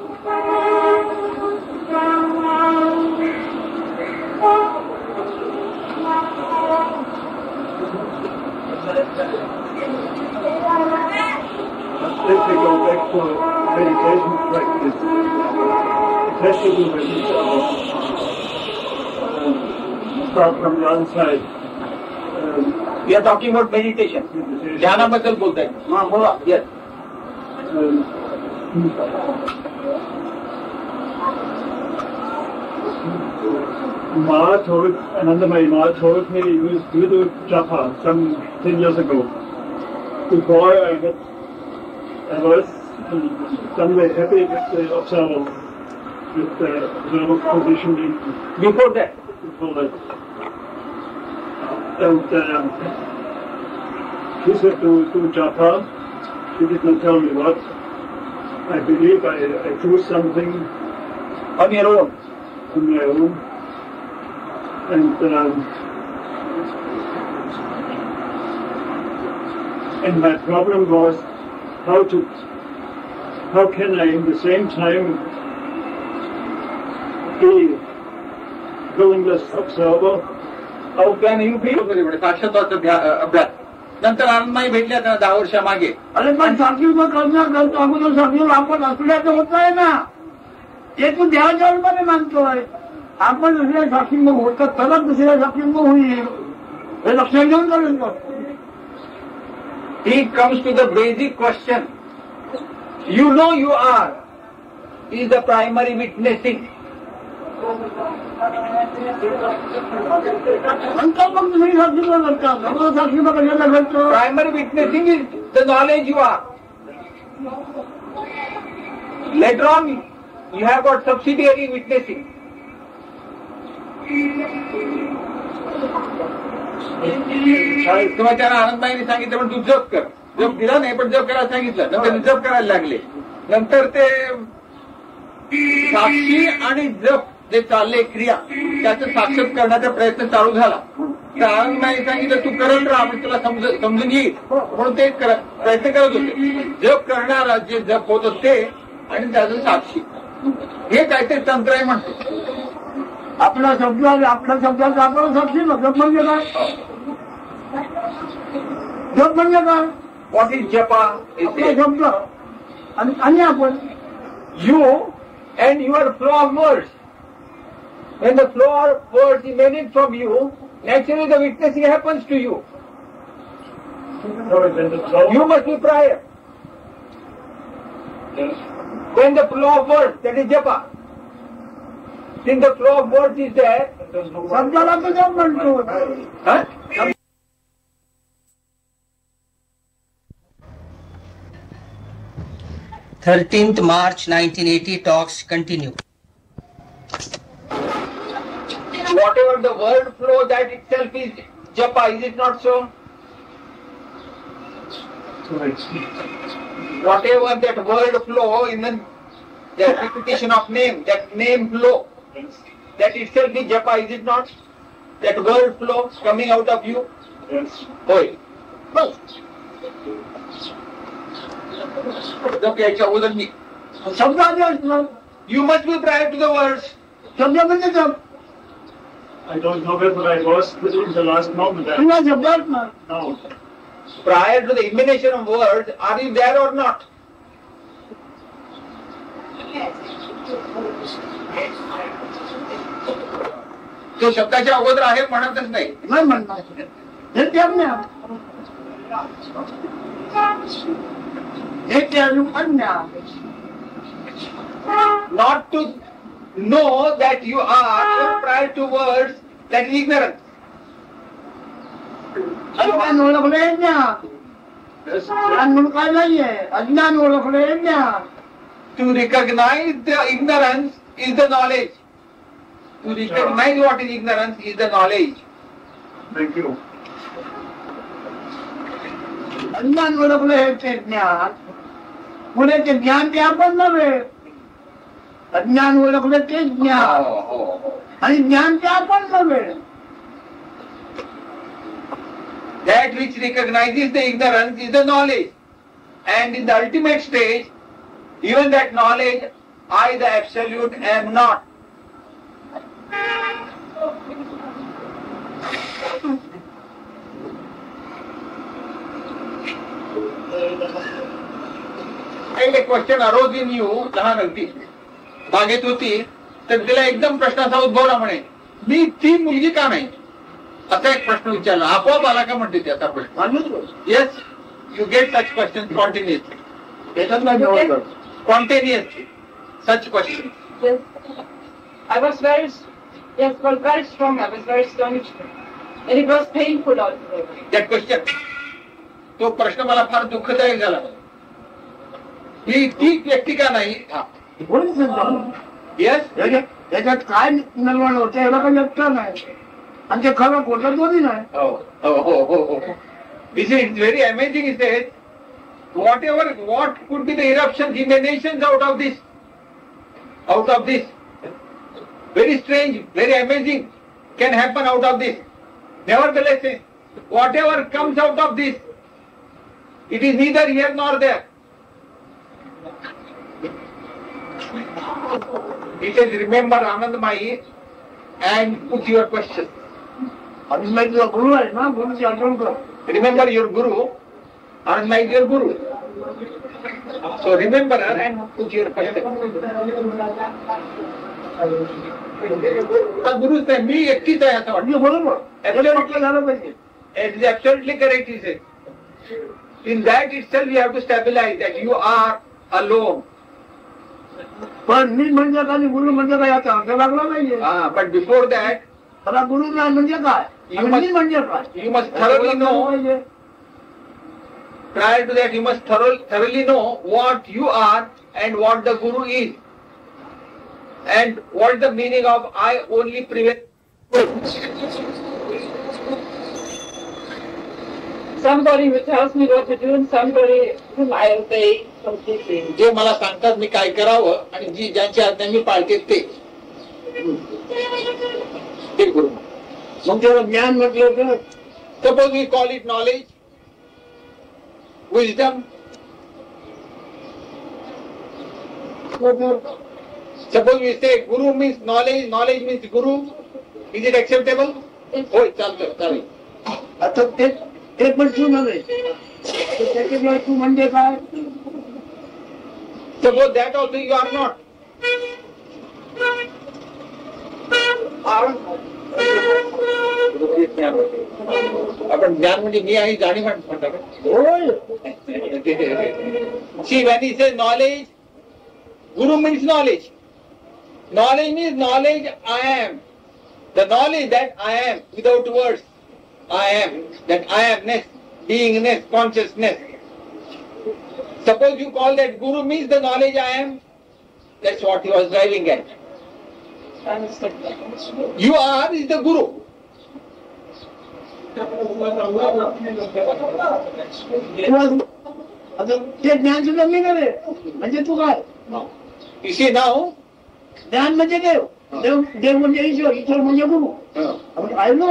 If we go back to meditation practice, it has to do with each other. Start from one side. We are talking about meditation. ध्यानाबद्दल बोलताय. हा बोला. Yes. Anandamayi Ma told me he used to do japa some 10 years ago. Before I was some way happy with the observer, with the observer position. Before that. And he said to do japa. He did not tell me what. I believe I choose something On your own. on my own. And my problem was how can I in the same time be willingness observer? How can you be? साक्षात्वाचा अभ्यास. नंतर आनंदमाई भेटल्या त्यांना 10 वर्षामागे. अरे पण साखीवर करतो अगोदर साखीवर आपण असल्याचं होत आहे ना. ते तू देवाच्या रूपाने मानतोय. आपण दुसऱ्या साखींमुख होत तरच दुसऱ्या साखींमुख होईल हे लक्षात घेऊन करायचं. He comes to the basic question. You know you are is the primary witnessing. नंतर मग दुसरी साखीला करतात. अगोदर साखीला कशाला करतो. Primary witnessing is the knowledge you are. Later on, you have got subsidiary witnessing. तेव्हा त्यांना आनंदबाईंनी सांगितलं पण तू जप कर. जप दिला नाही पण जप करायला सांगितलं. नंतर जप करायला लागले. नंतर ते साक्षी आणि जप जे चालले क्रिया त्याचं साक्षात करण्याचा प्रयत्न चालू झाला. तर आनंदबाईंनी सांगितलं तू करत राहा म्हणजे तुला समजून येईल म्हणून ते प्रयत्न करत होते. जप करणारा जे जप होत ते आणि त्याचं साक्षी हे काहीतरी तंत्र आहे म्हणते. आपला शब्दाचा आपण साक्षी जप म्हणजे काय. जप म्हणजे काय. व्हॉट इज जपा. आपला शब्द आणि आपण you and your flow of words. When the flow of words emanate from you, naturally the witnessing happens to you. You must be prior. When the flow of words, that is japa. Since the flow of words is there, huh? 13th March 1980 talks continue. Whatever the word flow, that itself is japa, is it not so? Whatever that word flow in the repetition of name, that name flow, that itself is japa, is it not? That word flow coming out of you? Yes. Hoy. Okay, you must be prior to the words. I don't know whether I was in the last moment. No. Prior to the emanation of words, are you there or not? तो शब्दाच्या अगोदर आहे म्हणतच नाही. Not to know that you are prior to words, that is ignorance. To recognize the ignorance is the knowledge. To recognize what is ignorance is the knowledge. Thank you. अज्ञान ओळखलं हे ते ज्ञान पुढे ते ज्ञान ते आपण नव्हे अज्ञान ओळखलं ते ज्ञान आणि ज्ञान ते आपण नव्हे That which recognizes the ignorance is the knowledge, and in the ultimate stage, even that knowledge, I the absolute am not. एक क्वेश्चन अरोज इन यू लहान अगदी बागेत होती तर तिला एकदम प्रश्नाचा उद्भवला म्हणे मी ती मुलगी का नाही असा एक प्रश्न विचारला आपोआप आला का म्हणते ते आता प्रश्न yes you get such question spontaneously such question I was very strong. I was very astonished, and it was painful also. That question. तो प्रश्न मला फार दुःखदायक झाला ही ती व्यक्ती का नाही येस त्याच्यात काय निर्माण होतं याला काही लक्ष नाही आणि ते खरं खोटं दोन्ही नाही हो This is very amazing. He says, what could be the eruptions, emanations out of this? Very strange, very amazing can happen out of this. Nevertheless, whatever comes out of this, it is neither here nor there. He says, remember Anandamayi and put your question. गुरु आहे ना गुरुची आठवण कर Remember your Guru, Anandamayi is your Guru. So remember her and put your question. Guru said, मी एकटीच आहे असं वाटतं. बरोबर It is absolutely correct, he said. In that itself you have to stabilize that you are alone. पण मी म्हणजे काय गुरु म्हणजे काय याचा अर्थ लागला नाहीये But before that, मला गुरु म्हणजे काय मी म्हणजे काय you must thoroughly know, prior to that you must thoroughly know what you are and what the Guru is. And what is the meaning of I only prevail. Somebody who tells me what to do and somebody whom I obey completely. जे मला सांगतात मी काय करावं आणि जी ज्यांची आज्ञा मी पाळते ते गुरु. मग त्याला ज्ञान म्हटलं तर Suppose we call it knowledge, wisdom. Suppose we say Guru means knowledge, knowledge means Guru. Is it acceptable? होय चालतं चालेल. आता ते पण तू नव्हे त्याच्यामुळे तू म्हणजे काय Suppose that also you are not. आपण ज्ञान म्हणजे मी आहे जाणीव म्हणतात. See, when he says knowledge, Guru means knowledge. Knowledge means knowledge I am. The knowledge that I am without words. I am. That I amness, beingness, consciousness. Suppose you call that Guru means the knowledge I am. That's what he was driving at. You are is the Guru. ते ज्ञान सुद्धा मी नव्हे म्हणजे तू काय You see now, ज्ञान म्हणजे देव देव देव म्हणजे ईश्वर ईश्वर म्हणजे गुरु आय नो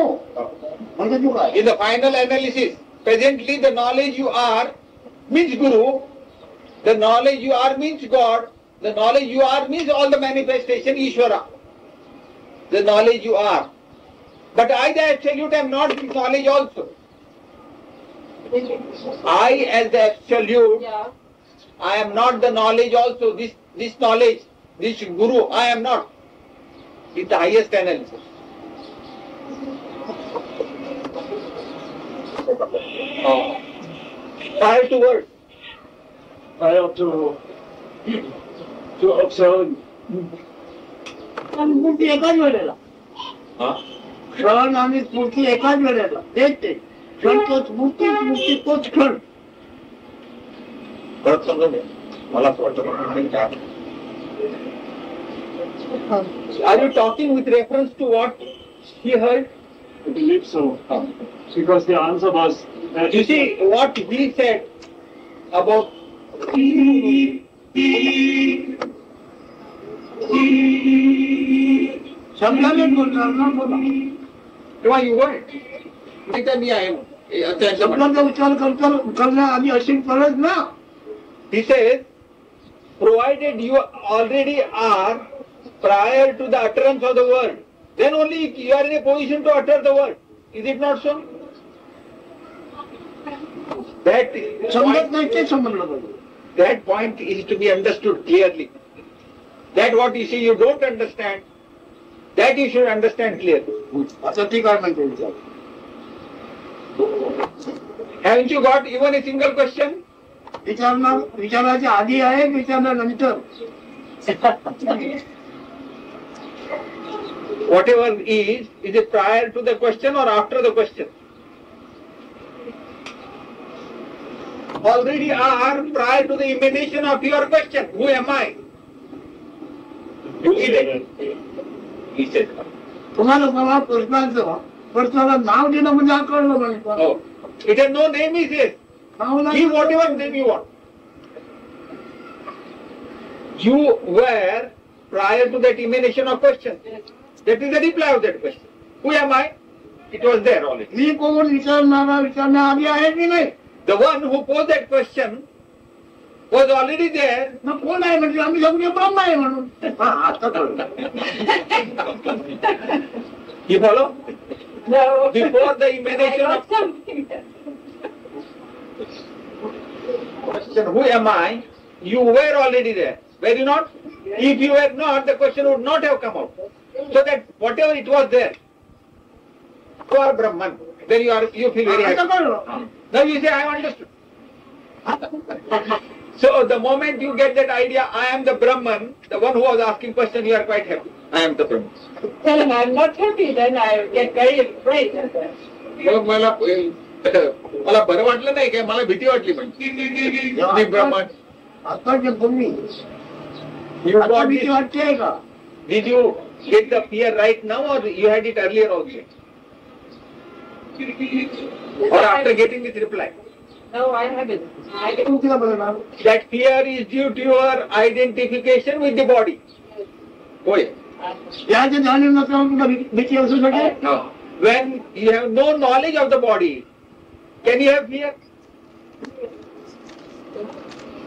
म्हणजे तू काय in the final analysis, presently the knowledge you are means Guru, the knowledge you are means God, the knowledge you are means all the manifestation Ishvara. The knowledge you are. But I, the Absolute, am not this knowledge also. I, as the Absolute, I am not the knowledge also. This knowledge, this Guru, I am not. It's the highest analysis. Prior to words. Prior to observing. स्फूर्ती एकाच वेळेला क्षण आणि स्फूर्ती एकाच वेळेला तेच ते क्षण तो स्फूर्ती स्फूर्ती तोच क्षण परत समजून घ्या मला असं वाटतं. Are you talking with reference to what he heard? I believe so. Because the answer was that You see what he said about शब्दाने बोलणार ना बोला तेव्हा you weren't. मी तर मी आहे शब्दांचा उच्चार करणं आम्ही अशी करत ना. He says, provided you already are prior to the utterance of the word, then only you are in a position to utter the word. Is it not so? समजत नाही ते समजलं पाहिजे. That point is to be understood clearly. That what you see you don't understand, that you should understand clearly. आता ती काय म्हणते विचार Haven't you got even a single question? विचाराच्या आधी आहे विचारल्यानंतर Whatever is it prior to the question or after the question? Already are prior to the emanation of your question. Who am I? You see that? He said. तुम्हाला मला प्रश्नाला नाव देणं म्हणजे कळलं म्हणजे Oh. It has no name, he says. Give whatever name you want. You were prior to that emanation of question. That is the reply of that question. Who am I? It was there already. मी कोण विचारण्याआधी आहे की नाही. The one who posed that question was already there. मग कोण आहे म्हणजे आम्ही सगळे ब्रह्म आहे म्हणून आता कळलं. You follow? No. Before the emanation of something. question, who am I? You were already there. Were you not? If you were not, the question would not have come out. So that whatever it was there, you are Brahman. Then you feel very happy. Now you say, I have understood. So the moment you get that idea, I am the Brahman, the one who was asking question, you are quite happy. I am the Brahman. Tell him I'm not happy, then I get very afraid. मग मला बरं वाटलं नाही काय मला भीती वाटली म्हणजे ब्रह्मन आता जे तुम्ही भीती वाटते का. Did you get the fear right now or you had it earlier also? Or after getting this reply? No, I haven't. That fear is due to your identification with the body. Why? याचे जाणीव नसल्यावर भीती असू शकेल. When you have no knowledge of the body, can you have fear?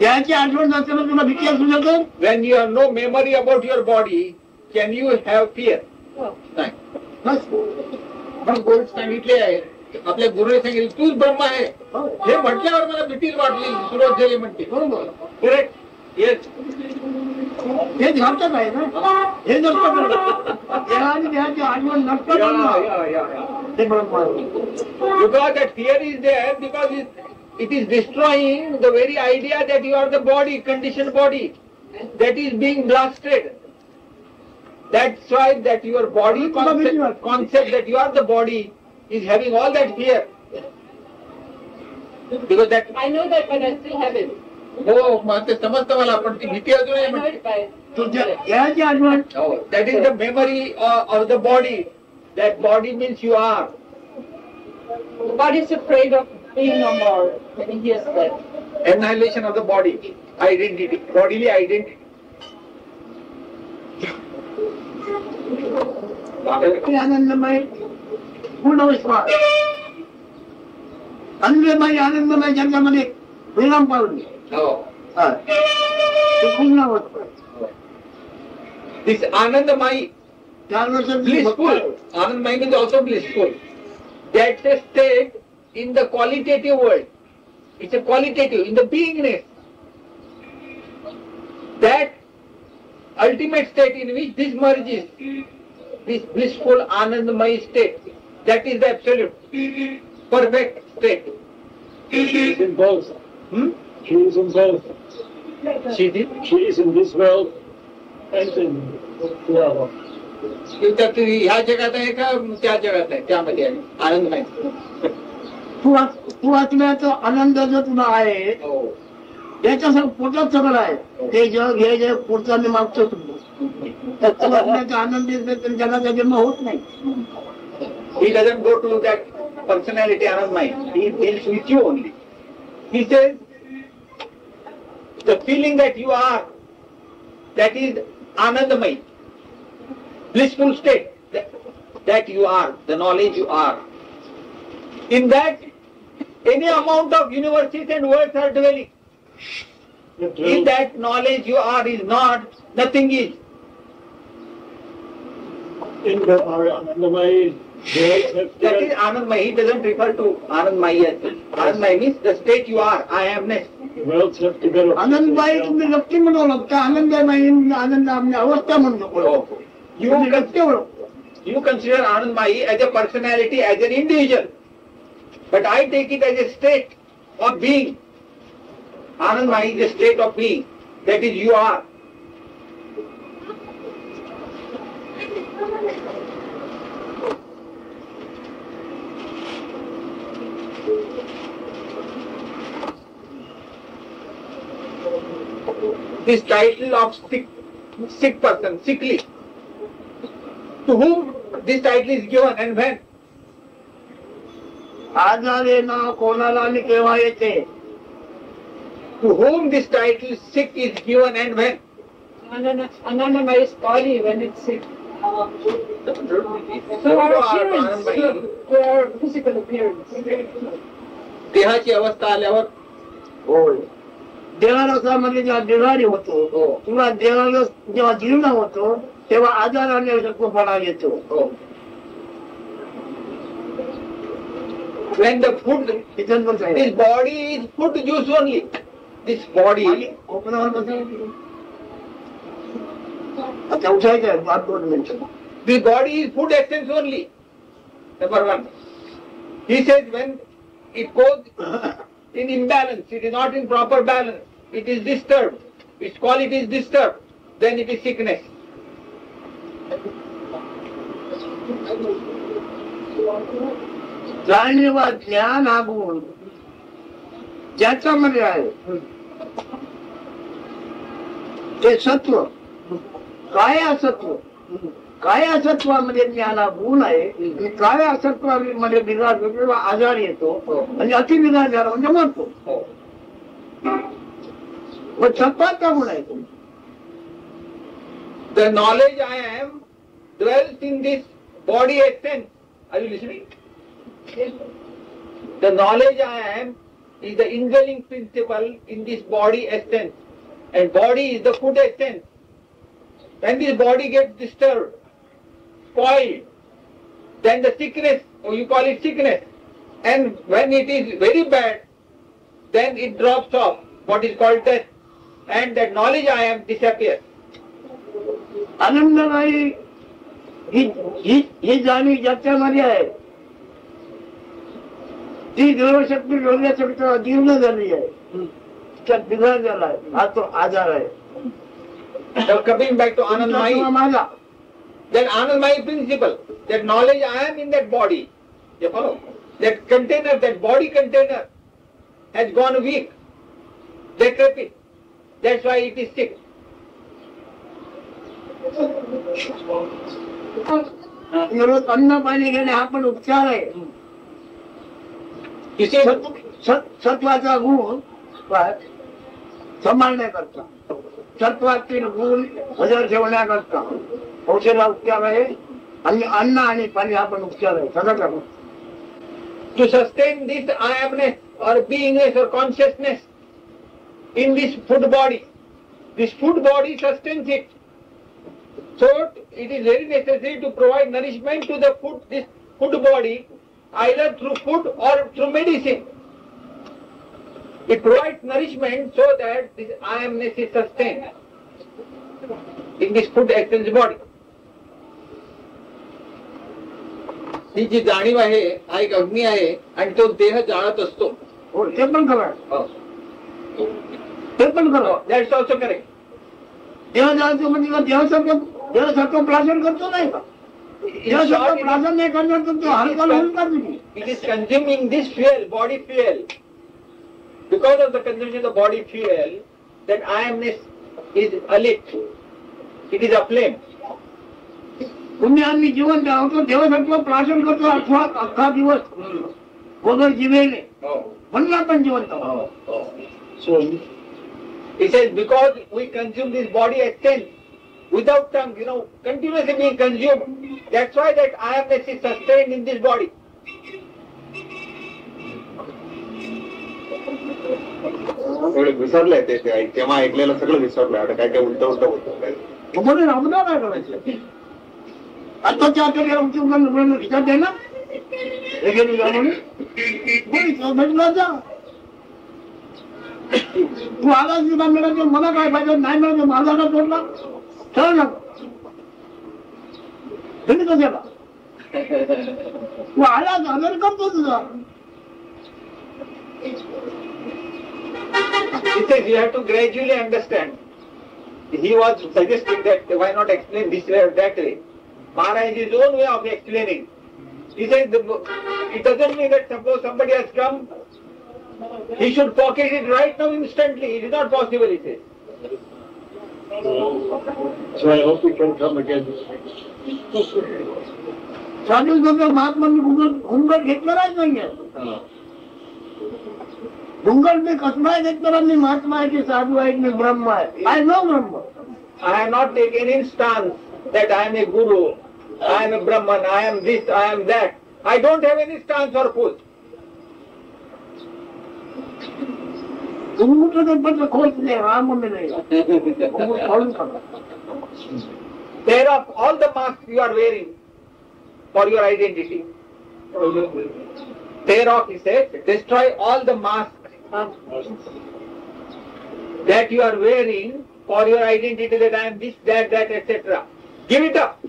याची आठवण नसल्यावर तुला भीती असू शकेल. When you have no memory about your body, can you have fear? नाही. पण गोष्ट सांगितली आहे आपल्या गुरुने सांगितलं तूच ब्रह्म आहे हे म्हटल्यावर मला भीतीच वाटली सुरुवात झाली म्हणते. बरोबर. करेक्ट. येस. हे घातक आहे ना, हे नष्ट करतात. देहाने देहाचे आठवण नष्ट करणं ते बरोबर. Because that fear is there, because it is destroying the very idea that you are the body, conditioned body, that is being blasted. That's why that your body concept that you are the body is having all that fear. Because that I know that, but I still have it. हो मग ते समजतं मला पण ती भीती अजून I know it by. देहाची आठवण that is the memory of the body. That body means you are. The body is afraid of being no more when he hears that. Annihilation of the body, identity, bodily identity. आनंदमय पूर्ण विश्वास, आनंदमय आनंदमय जगामध्ये परिणाम पावले. ते पूर्ण होत. This Anandamai, blissful. Anandamai means also blissful. That's a state in the qualitative world. It's a qualitative, in the beingness. That ultimate state in which this merges, this blissful Anandamai state, that is the absolute, perfect state. She is in both. She is in both. She did? She is in this world and in the other. ह्या जगात आहे का त्या जगात आहे, त्यामध्ये आहे आनंदमय. तू आत्म्याचा आनंद जो तुला आहे त्याच्या पुढचं सगळं आहे. ते जग हे जग पुढचा मी मागतो तुला. तू आत्म्याचा आनंद जगाचा जन्म होत नाही. He doesn't go to that personality Anandamai. He deals with you only. He says, the feeling that you are, that is Anandamai, blissful state, that you are, the knowledge you are. In that, any amount of universes and worlds are dwelling. In that knowledge you are is not, nothing is. In the Anandamai, that is Anandamai. He doesn't refer to Anandamai as such. Anandamai means the state you are, I amness. worlds have developed. आनंदबाई तुम्ही व्यक्ती म्हणू ओळखता, आनंदबाई आनंद अवस्था म्हणतो. You consider Anandamai as a personality, as an individual. But I take it as a state of being. Anandamai is a state of being. That is you are. This title of sick person, sickly. To whom this title is given and when? आजारे ना कोणाला आणि केव्हा येते. To whom this title sick is given and when? Anandamai's body when it's sick. So our appearance, to our physical appearance. देहाची अवस्था आल्यावर होय. देहारसामध्ये जेव्हा देहारी होतो किंवा देहाला जेव्हा जीर्ण होतो तेव्हा आजाराने शकूपणा येतो. When the food, this body is food juice only. This body. आता उठायचं आहे 2 मिनिटं. This body is food essence only. Number one. He says when it goes in imbalance, it is not in proper balance, it is disturbed, its quality is disturbed, then it is sickness. जाणीवा ज्ञान हा गुण ज्याच्यामध्ये आहे ते सत्व. काय असत्व, काय असत्वामध्ये ज्ञान हा गुण आहे. काय असत्वामध्ये बिघाड होतो, आजार येतो आणि अतिबिघाड झाला म्हणजे मरतो. पण सत्वाचा गुण आहे तो. The knowledge I am dwells in this body essence. Are you listening? The knowledge I am is the indwelling principle in this body essence. And body is the food essence. When this body gets disturbed, spoiled, then the sickness, or you call it sickness. And when it is very bad, then it drops off, what is called death. And that knowledge I am disappears. आनंदमयी ही जाणीव ज्याच्यामध्ये आहे ती देवशक्ती शोधण्यासाठी अजीर्ण झाली आहे, त्यात बिघाड झाला आहे, हा तो आजार आहे. Now coming back to Anandamayi, that Anandamayi principle, that knowledge I am in that body, you follow? That container, that body container has gone weak, decrepit. That's why it is sick. अन्न पाणी घेणे हा पण उपचार आहे. सत्वाचा गुण सांभाळण्याकरता, सत्वातील गुण हजर ठेवण्याकरता औषधा उपचार आहे. आणि अन्न आणि पाणी हा पण उपचार आहे. सगळं करा. To sustain this I amness or beingness or consciousness in this food body, this food body sustains it. So it is very necessary to provide nourishment to the food, this food body, either through food or through medicine. It provides nourishment so that this I amness is sustained in this food essence body. ही जी जाणीव आहे हा एक अग्नी आहे आणि तो देह जाळत असतो. ते पण करा, ते पण करा. That's also correct. देह जाळतो म्हणजे देहसत्व प्राशन करतो नाही का? देहसत्व प्राशन नाही करणार तर तो हलका होऊन का तुम्ही? It is consuming this fuel, body fuel. Because of the consumption of body fuel, that I amness is alit. It is aflame. तुम्ही आम्ही जिवंत आहोत, देवसत्व प्राशन करतो अख्खा दिवस वगैरे जिवेले म्हणून आपण जिवंत आहोत. So he says, because we consume this body essence without tongue, continuously being consumed. That's why that I amness is sustained in this body. विसरलंय ते तेव्हा ऐकलेलं सगळं विसरलंय. आता काय काय उलट उलट होत म्हणून अवधान काय करायचं? आताच्या आठवड्याला विचार द्या ना भेटला जा. तू आला तुला मिळायचं, मला काय पाहिजे नाही मिळायचं, माझा का सोडला चल ना तुम्ही कशाला तू आला आदर करतो तुझा. He says you have to gradually understand. He was suggesting that why not explain this way or that way. Maharaj has his own way of explaining. He says it doesn't mean that suppose somebody has come, he should pocket it right now instantly. It is not possible, he says. So I hope we can come again. साधू संत महात्मांनी घुंगट घेतलेलाच नाहीये. घुंगट मी कसला घेतलेला, मी महात्मा आहे की साधू आहे की ब्रह्म आहे. I know Brahma. I have not taken any stance that I am a guru, I am a Brahman, I am this, I am that. I don't have any stance or pose. Tear off all the masks you are wearing for your identity. Tear off, he said, destroy all the masks that you are wearing for your identity, that I am this, that, etc. Give it up.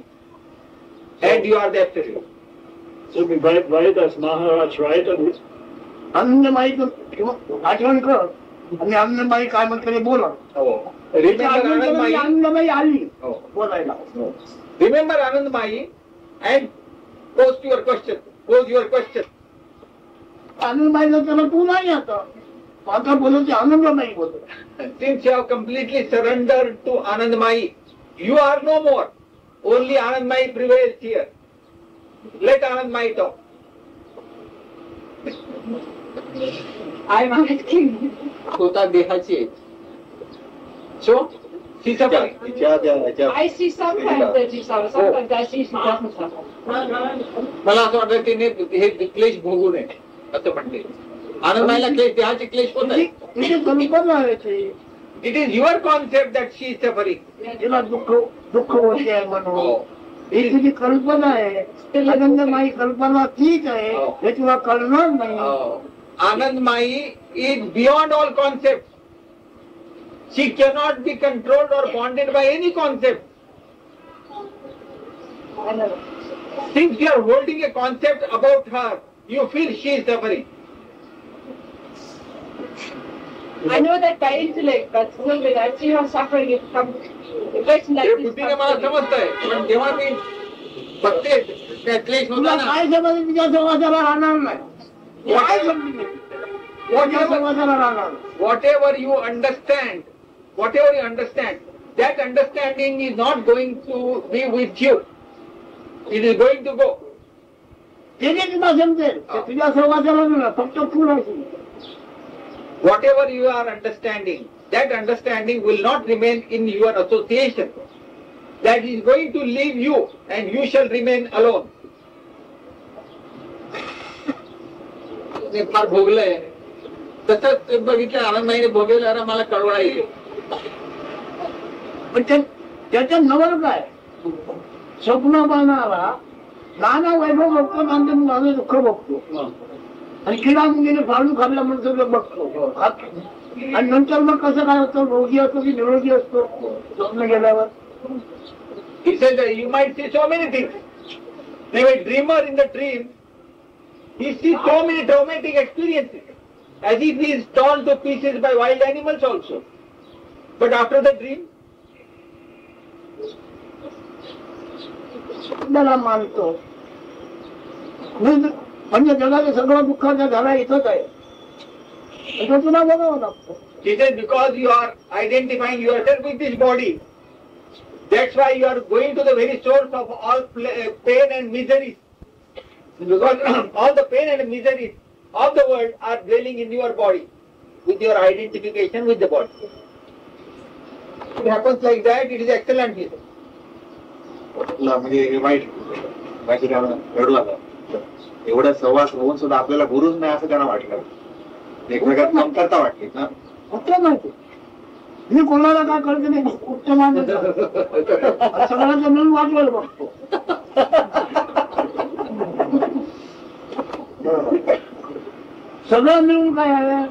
And you are the absolute. So why does Maharaj write on this? आनंदमाई आठवण कर आणि आनंदमाई काय म्हणते बोला. आनंदमाई आली बोलायला. Remember Anandamayi and pose your question. आनंदमाईला त्याला तू नाही आता बोलत आनंदमाई बोलतो. Since you have completely surrendered to Anandamayi, you are no more. Only Anandamayi prevails here. Let Anandamayi talk. I am asking. स्वतः देहाची. So, she suffering. I see sometimes that she suffers, sometimes I see she doesn't suffer. मला असं वाटतं तिने हे क्लेश भोगू नये असं म्हणते. आनंदमाईला क्लेश, देहाचे क्लेश होत आहे. कल्पना आहे. It is your concept that she is suffering. तिला दुःख होते आहे म्हणून ही तुझी कल्पना आहे. आनंदमाई कल्पना ठीक आहे हे तुला कळणार नाही. Anandamayi is beyond all concepts. She cannot be controlled or bonded by any concept. Since you are holding a concept about her, you feel she is suffering. I know that by intellect, but still when I see her suffering, it comes a question like this. बुद्धीने मला समजतंय पण जेव्हा मी बघते त्या क्लेश होता ना काय समजलं तिच्या समाजाला राहणार नाही काय समजलं समाजाला राहणार whatever you understand, that understanding is not going to be with you. It is going to go. ते तुला समजेल तुझ्या समाजाला नाही फक्त तू राहशील. Whatever you are understanding, that understanding will not remain in your association. That is going to leave you and you shall remain alone. फार भोगलंय तसंच बघितलं आनंदमाईने भोगलेलं मला कळवळा येईल. पण त्याच्यात नवल काय स्वप्न पाहणारा नाना वैभव बघतो नंतर माझं दुःख बघतो आणि किडा मुलीने फाडून खाल्ला म्हणून सगळं बघतो आणि नंतर मग कसं काय होतं रोगी असतो की निरोगी असतो स्वप्न गेल्यावर. He said that you might see so many things. Now a dreamer in the dream, he sees so many traumatic experiences, as if he is torn to pieces by wild animals also. But after the dream, त्याला मानतो म्हणजे जगाचं सगळं दुःखाचा झाला इथंच आहे तो तुला बघावं लागतो. he said, because you are identifying yourself with this body, that's why you are going to the very source of all pain and miseries. Because all the pain and miseries of the world are dwelling in your body, with your identification with the body. It happens like that, it is excellent. He said. म्हणजे white रडू आला एवढा सहवास होऊन सुद्धा आपल्याला गुरुच नाही असं त्यांना वाटलं. एकमेकात कमतरता वाटली ना. कुठलं माहिती मी कोणाला काय कळते नाही उत्तम सगळ्यांचं मिळून वाचवायला बघतो. सगळं मिळून काय आहे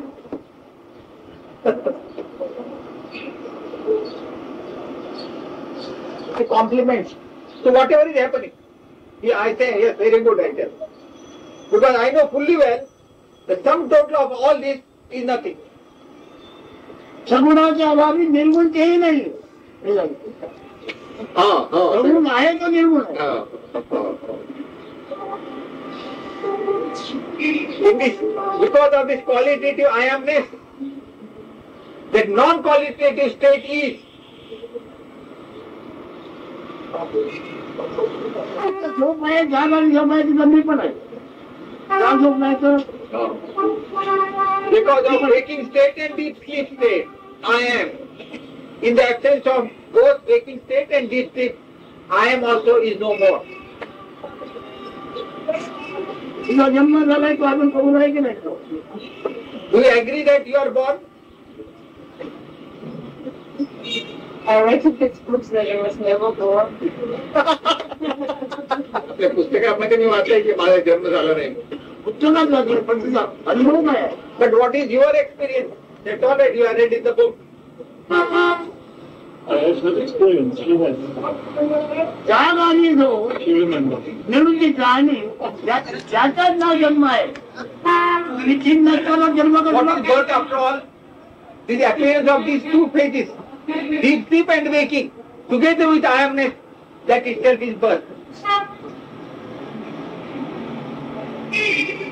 compliments. So whatever is happening, I say yes, very good, I tell. Because I know fully well the sum total of all this is nothing. सगुणाच्या अभावी निर्गुण तेही नाही. सगुण आहे तो निर्गुण आहे. In this, because of this qualitative I amness, that non-qualitative state is. झोप आहे जाग आणि झोप आहे ती गंभीर पण आहे. जाग झोप नाही तर Because of waking state and deep sleep state, I am. In the absence of both waking state and deep sleep, I am also is no more. तुझा जन्म झालाय तो अजून कबूल आहे की नाही. Do you agree that you are born? I read in textbooks that I was never born. आपल्या पुस्तकामध्ये मी वाचलंय की माझा जन्म झाला नाही. पुस्तकात वाचलं पण तुझा अनुभव काय आहे. But what is your experience? That's all that you are read in the book. I have not experienced. You have. जाग आणि झोप You remember. निर्वृत्तीचा आणि त्याचाच नाव जन्म आहे. निश्चित नसताना जन्म What is करणं birth after all? The appearance of these two phases, deep sleep and waking, together with I amness, that itself is birth.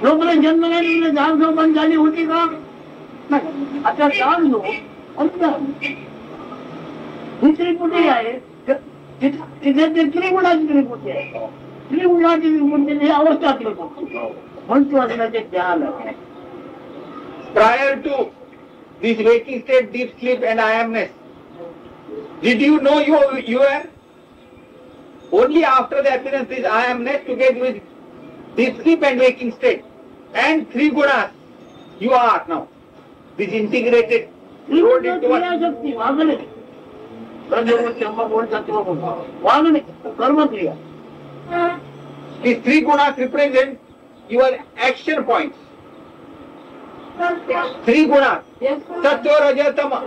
जोपर्यंत जन्म नाही तुला जाग झोप बंद झाली होती का नाही. आता जाग झोप ही त्रिपुटी आहे तिथे ते त्रिगुणाची त्रिपुटी आहे. त्रिगुणाची त्रिपुटी ही अवस्था त्रिपुटी म्हणतो असण्याचे ज्ञान आहे. Prior to this waking state, deep sleep and I amness, did you know you were? Only after the appearance of this I amness together with deep sleep and waking state and three gunas, you are now. This integrated, rolled into one. शक्ती वागणे वागणे कर्मक्रिया. These three gunas represent your action points. Three gunas, Yes. sattva, raja, tama,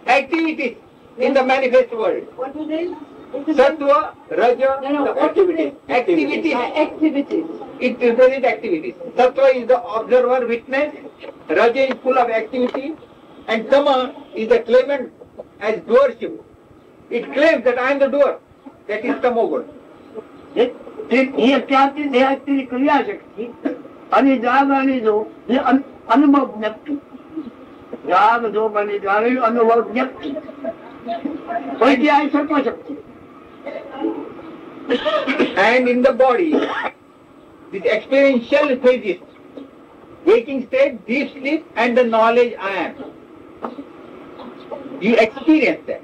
activities in the manifest world. What is it? Sattva, Raja, the activities. Activities. It represents activities. Sattva is the observer, witness. Raja is full of activity. And Tama is the claimant as doership. It claims that I am the doer. That is Tamoguna. ही अत्याची देहाची क्रियाशक्ती आणि जाग आणि झोप हे अनुभव व्यक्ती जाग झोप आणि जाग अनुभव व्यक्ती पहिली आहे सर्वशक्ती. And in the body, this experiential phases, waking state, deep sleep, and the knowledge I am. You experience that.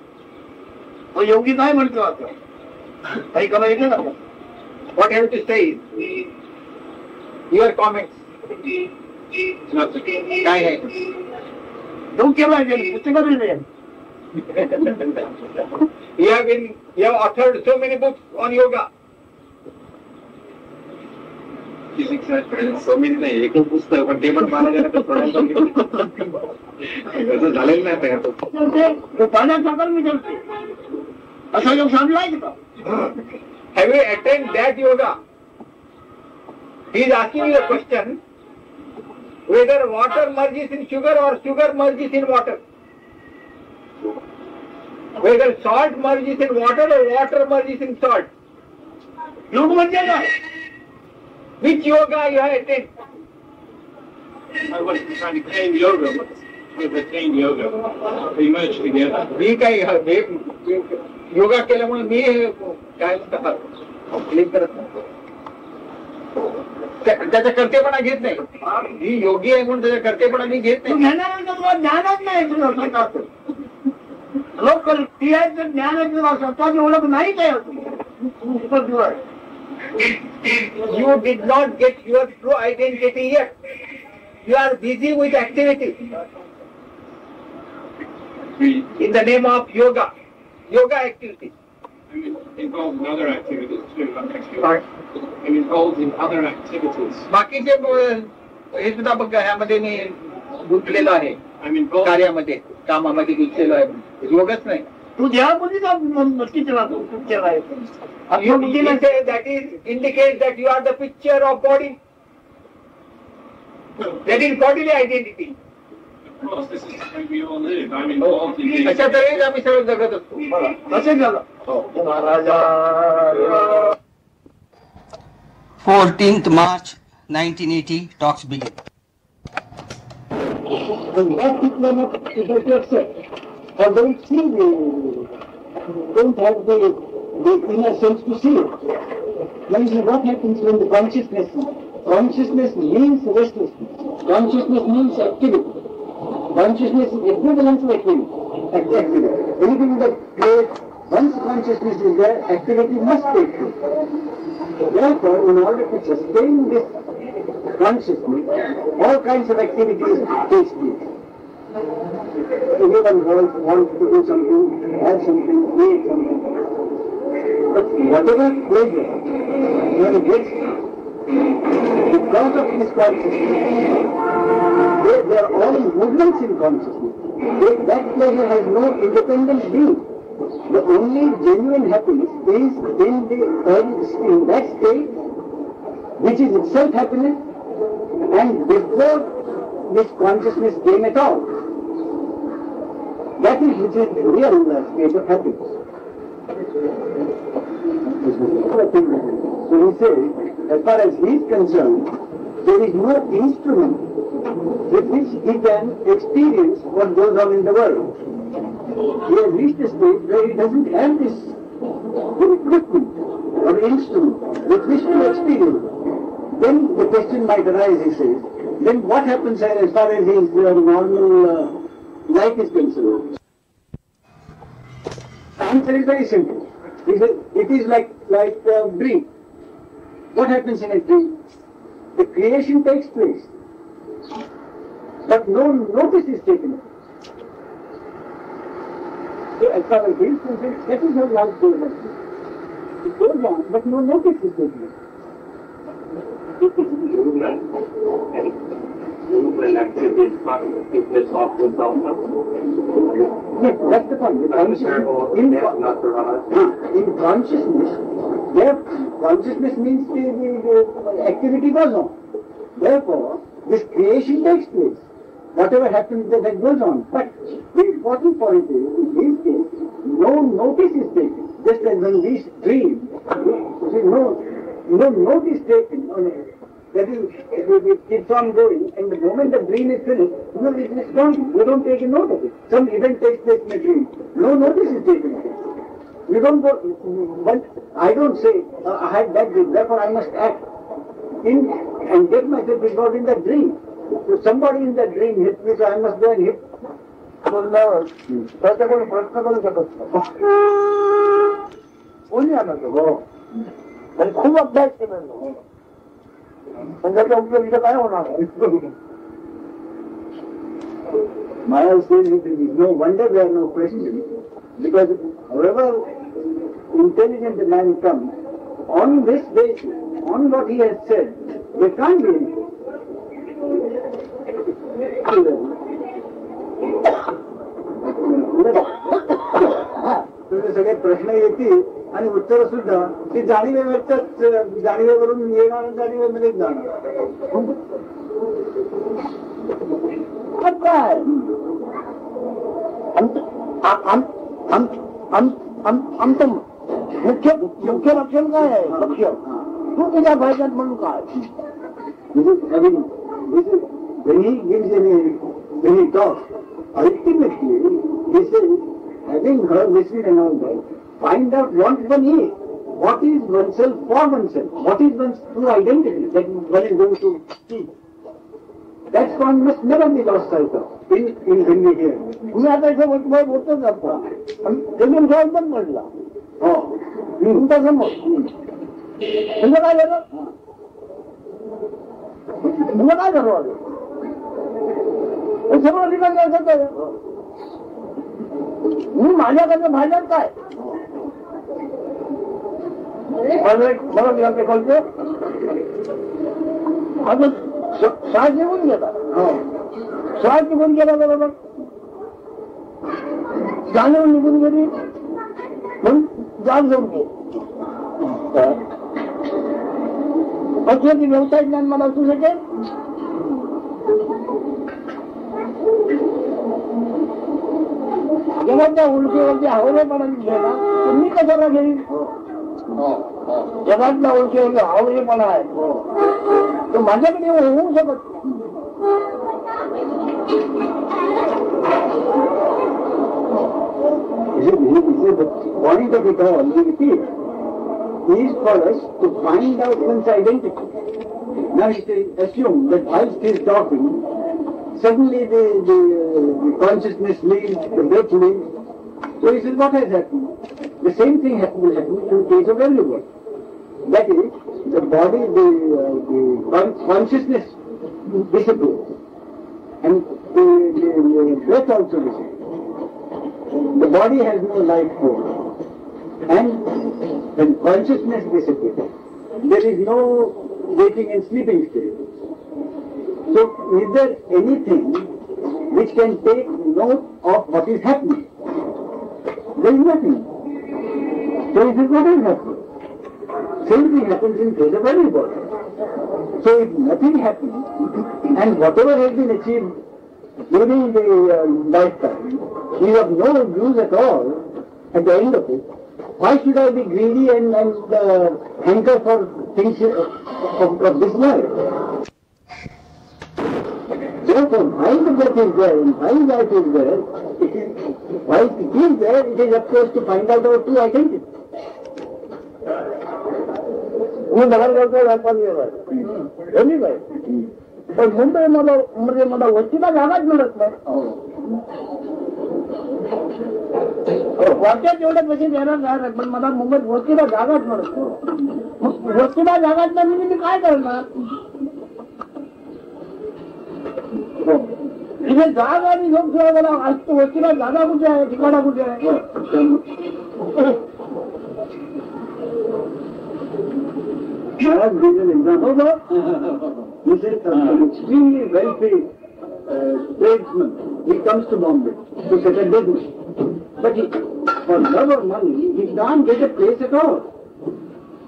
तो योगी काय म्हणतो आता काही कला येते ना. What I have to say is, your comments. काय आहे? डोक्या पाहिजे पुस्तकात लिहिले. You have authored so many books on yoga. so many नाही एक पुस्तक पण ते पण पाहिलं तर असं झालेलं नाही तयार तो पाण्याचा मी करते असा योग सांगलाय का. Have you attained that yoga? He is asking you a question whether water merges in sugar or sugar merges in water. Whether salt merges in water or water merges in salt. योग म्हणजे काय. Which yoga you have attained? I wasn't trying to claim yoga, but with attained yoga, they merge together. मी काही योगा केल्यामुळे मी काय claim करत नाही. त्याचा कर्तेपणा घेत नाही. ही योगी आहे म्हणून त्याचा कर्तेपणा मी घेत नाही. ज्ञानच नाही. लोक क्रियाचं ज्ञान स्वतःची ओळख नाही काय होती. You did not get your true identity yet. You are busy with activity. In the name of yoga. Yoga activity. I'm involved in other activities too. I'm involved in other activities. बाकीचे हे सुद्धा बघ ह्यामध्ये मी गुंतलेलो आहे. I'm involved. कार्यामध्ये कामामध्ये गुंतलेलो आहे. योगच नाही. तू देहामध्ये नक्की राहतो तुमच्या You say that is indicates that you are the picture of body. That is bodily identity. Of course, this is the way we all live. I'm involved in these. अशा तऱ्हेच आम्ही सगळं जगत असतो. असे झालं. महाराजा 14th March 1980, talks begin. For they see don't have the inner sense to see it. Then what happens when the consciousness means restlessness. Consciousness means activity. Consciousness is equivalent to activity. Anything that creates, once consciousness is there, activity must take place. Therefore, in order to sustain this consciousness, all kinds of activities take place. Everyone wants to do something, have something, create something. But whatever pleasure one gets because of this consciousness, they are all movements in consciousness. That pleasure has no independent being. The only genuine happiness is in that state, which is itself happiness, and before this consciousness came at all. That is which is the real state of happiness. So he says, as far as he is concerned, there is no instrument with which he can experience what goes on in the world. He has reached a state where he doesn't have this equipment or instrument with which to experience. Then the question might arise, he says, then what happens as far as his normal life is concerned? The answer is very simple. It is like a dream. What happens in a dream? The creation takes place, but no notice is taken. So as far as he is concerned, that is how life goes on. It goes on, but no notice is taken. Human activity is part of the fitness of without. Yes, that's the point. The consciousness in not the in consciousness, their consciousness means the activity goes on. Therefore, this creation takes place. Whatever happens, that goes on. But the important point is, in these days, no notice is taken. Just as when we dream, no notice taken on it. That is, it keeps on going, and the moment the dream is finished, it is gone. We don't take a note of it. Some event takes place in a dream. No notice is taken. We don't go, but I don't say, I had that dream, therefore I must act in and get myself involved in that dream. So somebody in that dream hit me, so I must go and hit. खूप अभ्यास केला त्याचा उपयोग इथं काय होणार Maya says it is no wonder there are no questions, because however intelligent a man comes, on this basis, on what he has said, there can't be anything. तुझे सगळे प्रश्न येतील आणि उत्तर सुद्धा ती जाणीवेवरून येणार जाणीवेमध्येच जाणार. काय आमचं मुख्य लक्षण काय आहे? लक्ष तू तुझ्या भाषेत म्हणून काय? When he gives when he talks, ultimately he says, having heard, listened and all that, find out what one is. What is oneself for oneself? What is one's true identity that one is going to see? That one must never be lost sight of in when we hear. तुम्ही आता इथे बोलतोच असता जमीन घेऊन पण म्हणला हो तुमचा समोर तुझं काय झालं तुझं काय झालं सर्व ठिकाणी असं काय मी माझ्याकडनं भाजन काय मला कळतो आता श्वास निघून गेला श्वास निघून गेला बरोबर जाणीव निघून गेली म्हणून जाग जाऊन गेली व्यवसाय ज्ञान मला असू शकेल जेव्हा त्या उलटीवरती हावरेपणाने घ्यायला तुम्ही कशाला घेईल जगातल्या उलटीवरती हावरेपणा आहे तो माझ्याकडे होऊ शकत point of it all, we repeat, is for us to find out one's identity. Now it is assumed that whilst he is talking, suddenly the consciousness leaves, the breath leaves. So he says, what has happened? The same thing will happen in the case of everyone. That is, the body, the consciousness disappears. And the breath also disappears. The body has no life force. And when consciousness disappears, there is no waking and sleeping state. So is there anything which can take note of what is happening? There is nothing. So it is what is happening. Same thing happens in case of everybody. So if nothing happens, and whatever has been achieved during the lifetime is of no use at all at the end of it, why should I be greedy and hanker for things of this life? Therefore, while the breath is there and while life is there, while it is there, it is up to us to find out our true identity. હું નગર કરતો વેપારી એની ભાઈ પણ મુંબઈ મને વસ્તીના જાગા જ મળત નહીં વાક્ય જેવડે પછી દેणार नाही पण मला मुंबईत वस्तीला जागाच મળत वस्तीला जागाच नाही मी काय करणार इथे जागा आणि झोप ठेवायला आज तो वस्तीला जागा कुठे आहे ठिकाणा कुठे आहे Maharaj gives an example. He says an extremely wealthy tradesman, he comes to Bombay to set a business. But for love or money, he can't get a place at all.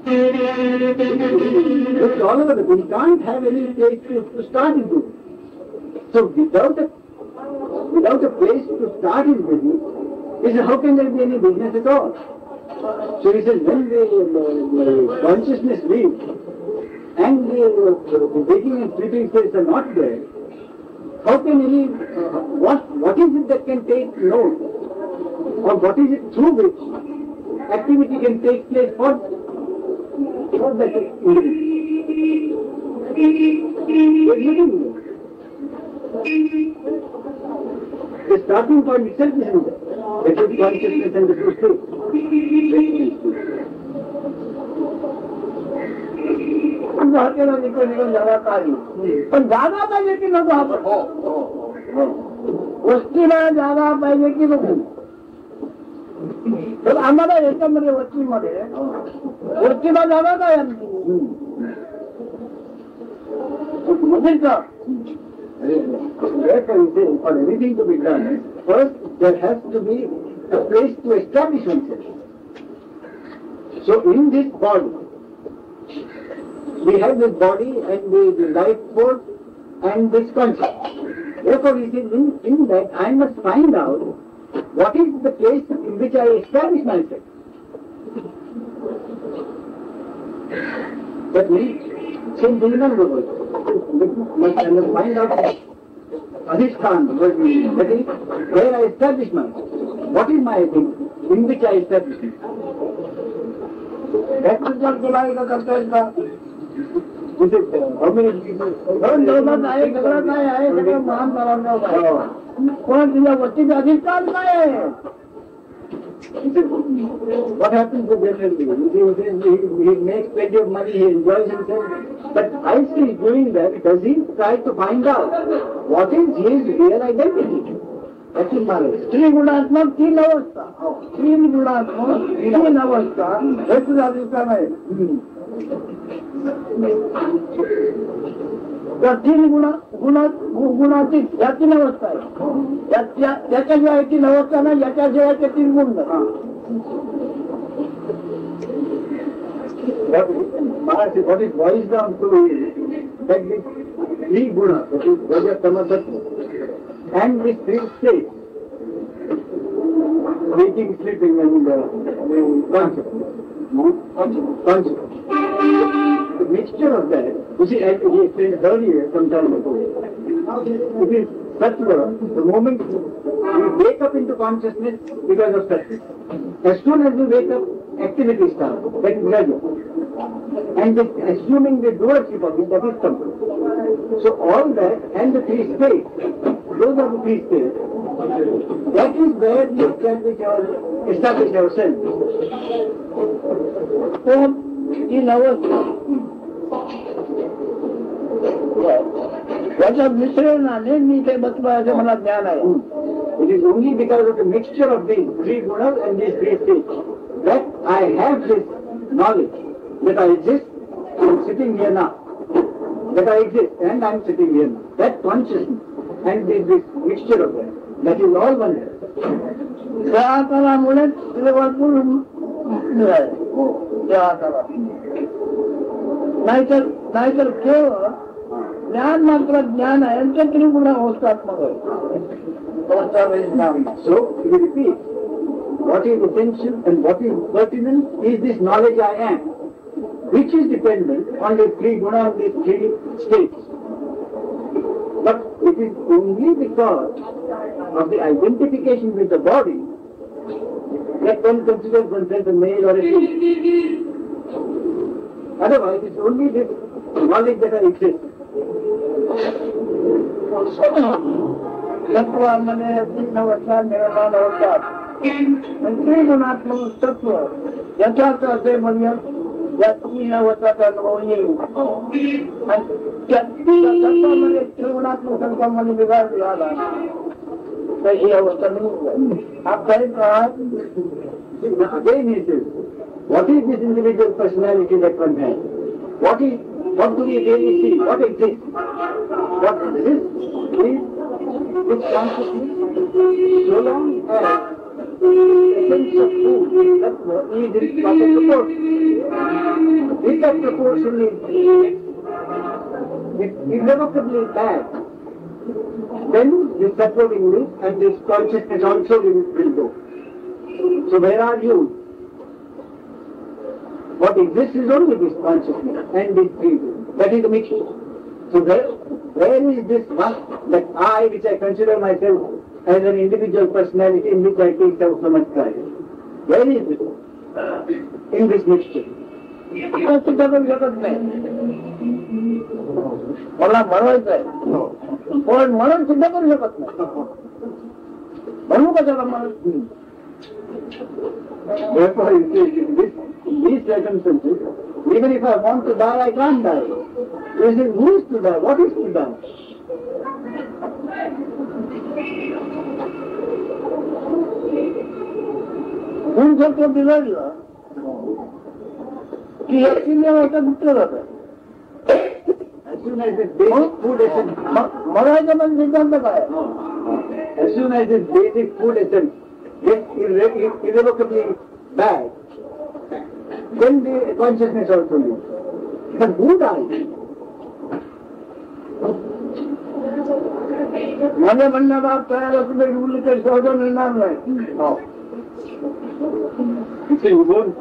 It's all over the place. He can't have any place to start into. So without a place to start his business, he says, how can there be any business at all? So he says, when the consciousness leaves and the waking and sleeping states are not there, how can any, what is it that can take note? Or what is it through which activity can take place for that individual? The starting point itself is in there. That is consciousness and the true state. पण जागा पाहिजे की नको आपण वस्तीला जागा पाहिजे की नको तर आम्हाला याच्यामध्ये वस्तीमध्ये वस्तीला जागा काय आमची Therefore, for everything to be done, first there has to be a place to establish oneself. So in this body, we have this body and the life force and this consciousness. Therefore, he says, in that I must find out what is the place in which I establish myself. That means, same thing in another word. I must find out Adhishtan, that is, where I establish myself. What is my thing in which I establish myself? How many people? What happens to generally? He makes plenty of money, he enjoys himself. But I see doing that, does he try to find out what is his real identity? That is marriage. Sri Guणात्मक तीन अवस्था, Sri Guणात्मक तीन अवस्था, तर तीन गुणाची या तीन अवस्था आहे. त्याच्याशिवाय तीन अवस्था नाही, याच्याशिवाय ते तीन गुण नाही. What it boils down to is that the three guna, that is Raja, Tama, Sattva, and these three states, waking, sleeping, and conscious. The mixture of that, you see, as he explained earlier, some time ago, it is Sattva, the moment we wake up into consciousness because of Sattva. As soon as we wake up, activity starts, that is Raja. And assuming the doership of it, that is Tama. So all that and the three states, those are the three states. That is where we establish ourselves. तीन अवस्था याच्या मिश्रणाने मी ते बसवायचे मला ज्ञान आहे. It is only because of the mixture of these three gunas and these three states that I have this knowledge that I exist, I am sitting here now. That I exist and I am sitting here now. That consciousness and this mixture of that is all one. त्यामुळे तिथे भरपूर मिळाले. नाहीतर केवळ ज्ञान मात्र ज्ञान आहे आणि ते त्रिगुण अवस्थात्मक आहे. So, we repeat, what is essential and what is pertinent is this knowledge I am, which is dependent on the three guna and the three states. But it is only because of the identification with the body that one considers oneself a male or a female. Otherwise, it's only this knowledge that I exist. तत्वामध्ये तीन अवस्था निर्माण होतात. त्रिगुणात्मक तत्व याचाच असे म्हणजे या तीन अवस्थाचा अनुभव येईल. आणि तत्वामध्ये त्रिगुणात्मक तत्वामध्ये विभाग झाला तर ही अवस्था निघून जाईल. आपल्याही काळात Again he says, what is this individual personality that one has? What do we really see? What exists? What exists is this consciousness so long as sense of food is in proper proportion. If that proportion is irrevocably bad, then this accordingly and this consciousness also will go. So where are you? What exists is only this consciousness and this freedom. That is the mixture. So where is this one, that I, which I consider myself as an individual personality in which I take out so much pride? Where is it? In this mixture. मला म्हणवायचं आहे पण म्हणून सिद्ध करू शकत नाही म्हणू कशाला म्हणून these circumstances, even if I want to die, I can't die. Who is to die? What is to die? कोण जर तो बिघडला की व्यक्तीने होता दुसरं जातं. As soon as this basic food essence, मरायचं म्हणजे सिद्धांत काय? As soon as this basic food essence gets irrevocably bad, then the consciousness also leaves. But who dies? माझ्या म्हणण्याला तयार असले मुली काही सहज मिळणार नाही.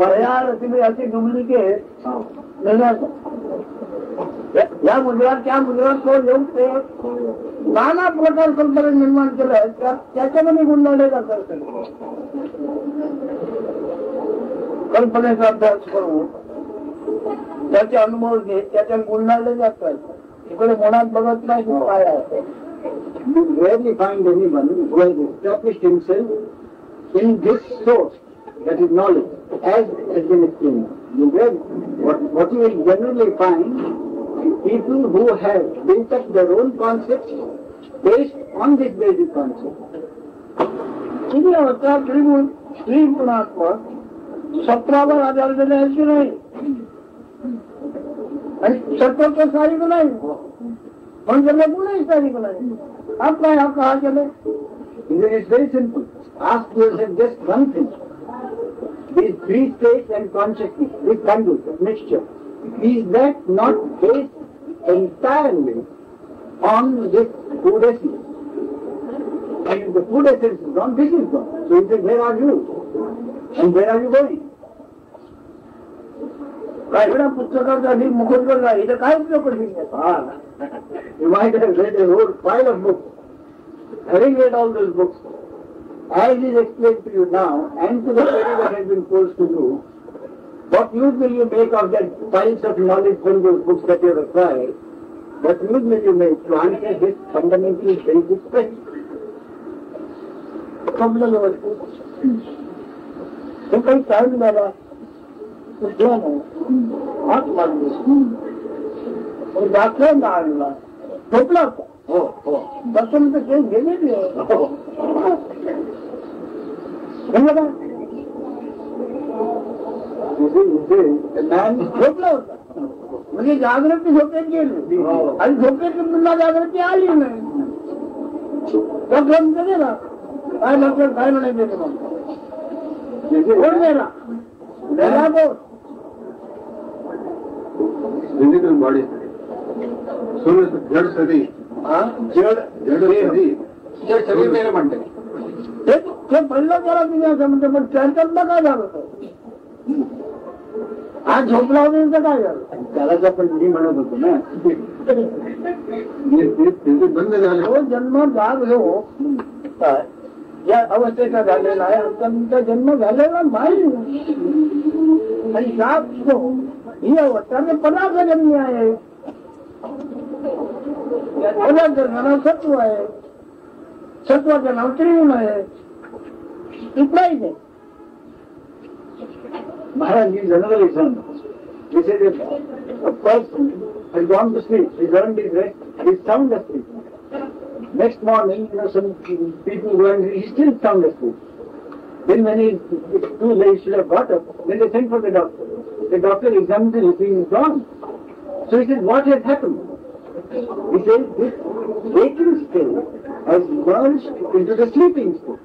तयार असले असे डुप्लिकेट मिळणार नाही. या मुद्रात त्या मुद्रात तो येऊन ते नाना प्रकार कल्पना निर्माण केलं त्याच्यामध्ये गुंडाळले जातात. कल्पनेचा अभ्यास करून त्याचे अनुभव घेत त्याच्यात गुंडाळले जातात. इकडे मनात बघत नाही काय आहे. You rarely find anyone who has established himself in this source, that is knowledge, as been explained. What you will generally find people who have built up their own concepts based on this basic concept. किती अवस्था त्रिगुणात्मक सत्रावर आधारलेले आहे की नाही आणि सत्राचं सारी गुण आहे पण त्याला गुणही सारी गुण आहे. आप काय हा कहा चले? It's very simple. Ask yourself just one thing. These three states and consciousness, this bundle, mixture, is that not based entirely on this food essence? And if the food essence is gone, this is gone. So he said, where are you? And where are you going? काय पुस्तकाचा अधिक मुखोद्गत आहे इथं काय उपयोग करू शकतो. You might have read a whole pile of books. Having read all those books, as is explained to you now, and to the study that has been forced to do, what use will you make of that piles of knowledge from those books that you have acquired? What use will you make to answer this fundamental basic question? समजलं वस्तू तो काही time झाला कुठला नाही हात मारली दाखला आणला झोपला होता. हो हो तसं ते गेलेली झोपला होता म्हणजे जागृती झोपेत गेली आणि झोपेत पुन्हा जागृती आली नाही. लक्षण गेला काय लक्षण काय म्हणायचे ते मग कोण गेला गेला कोण फिजिकल बॉडी जड शरीर जड शरीर मेलं म्हणते ते पहिलं जरा तुम्ही असं म्हणते पण त्याच्यातलं काय झालं होतं आज झोपला होता काय झालं त्यालाच आपण मी म्हणत होतो ना बंद झालं जन्म जाग हो काय या अवस्थेचा झालेला आहे तुमचा जन्म झालेला नाही आणि जाग हो ही अवस्था पदार्थ जन्मी आहे. पदार्थ नाव सत्व आहे सत्वाचं नाव त्रिगुण आहे इतकाही नाही. महाराज ही जनरली सांग This is a person has gone to sleep, he's earned his rest, he's sound asleep. Next morning, some people go and he's still sound asleep. Then when it's too late, he should have got up. Then they send for the doctor. The doctor examines him, he is gone. So he says, what has happened? He says, this waking state has merged into the sleeping state.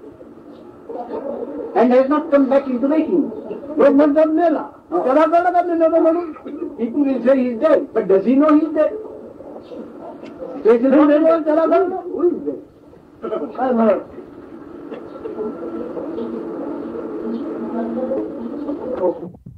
and has not come back into waking. People will say he is dead, but does he know he is dead? So it is not who is dead? Okay.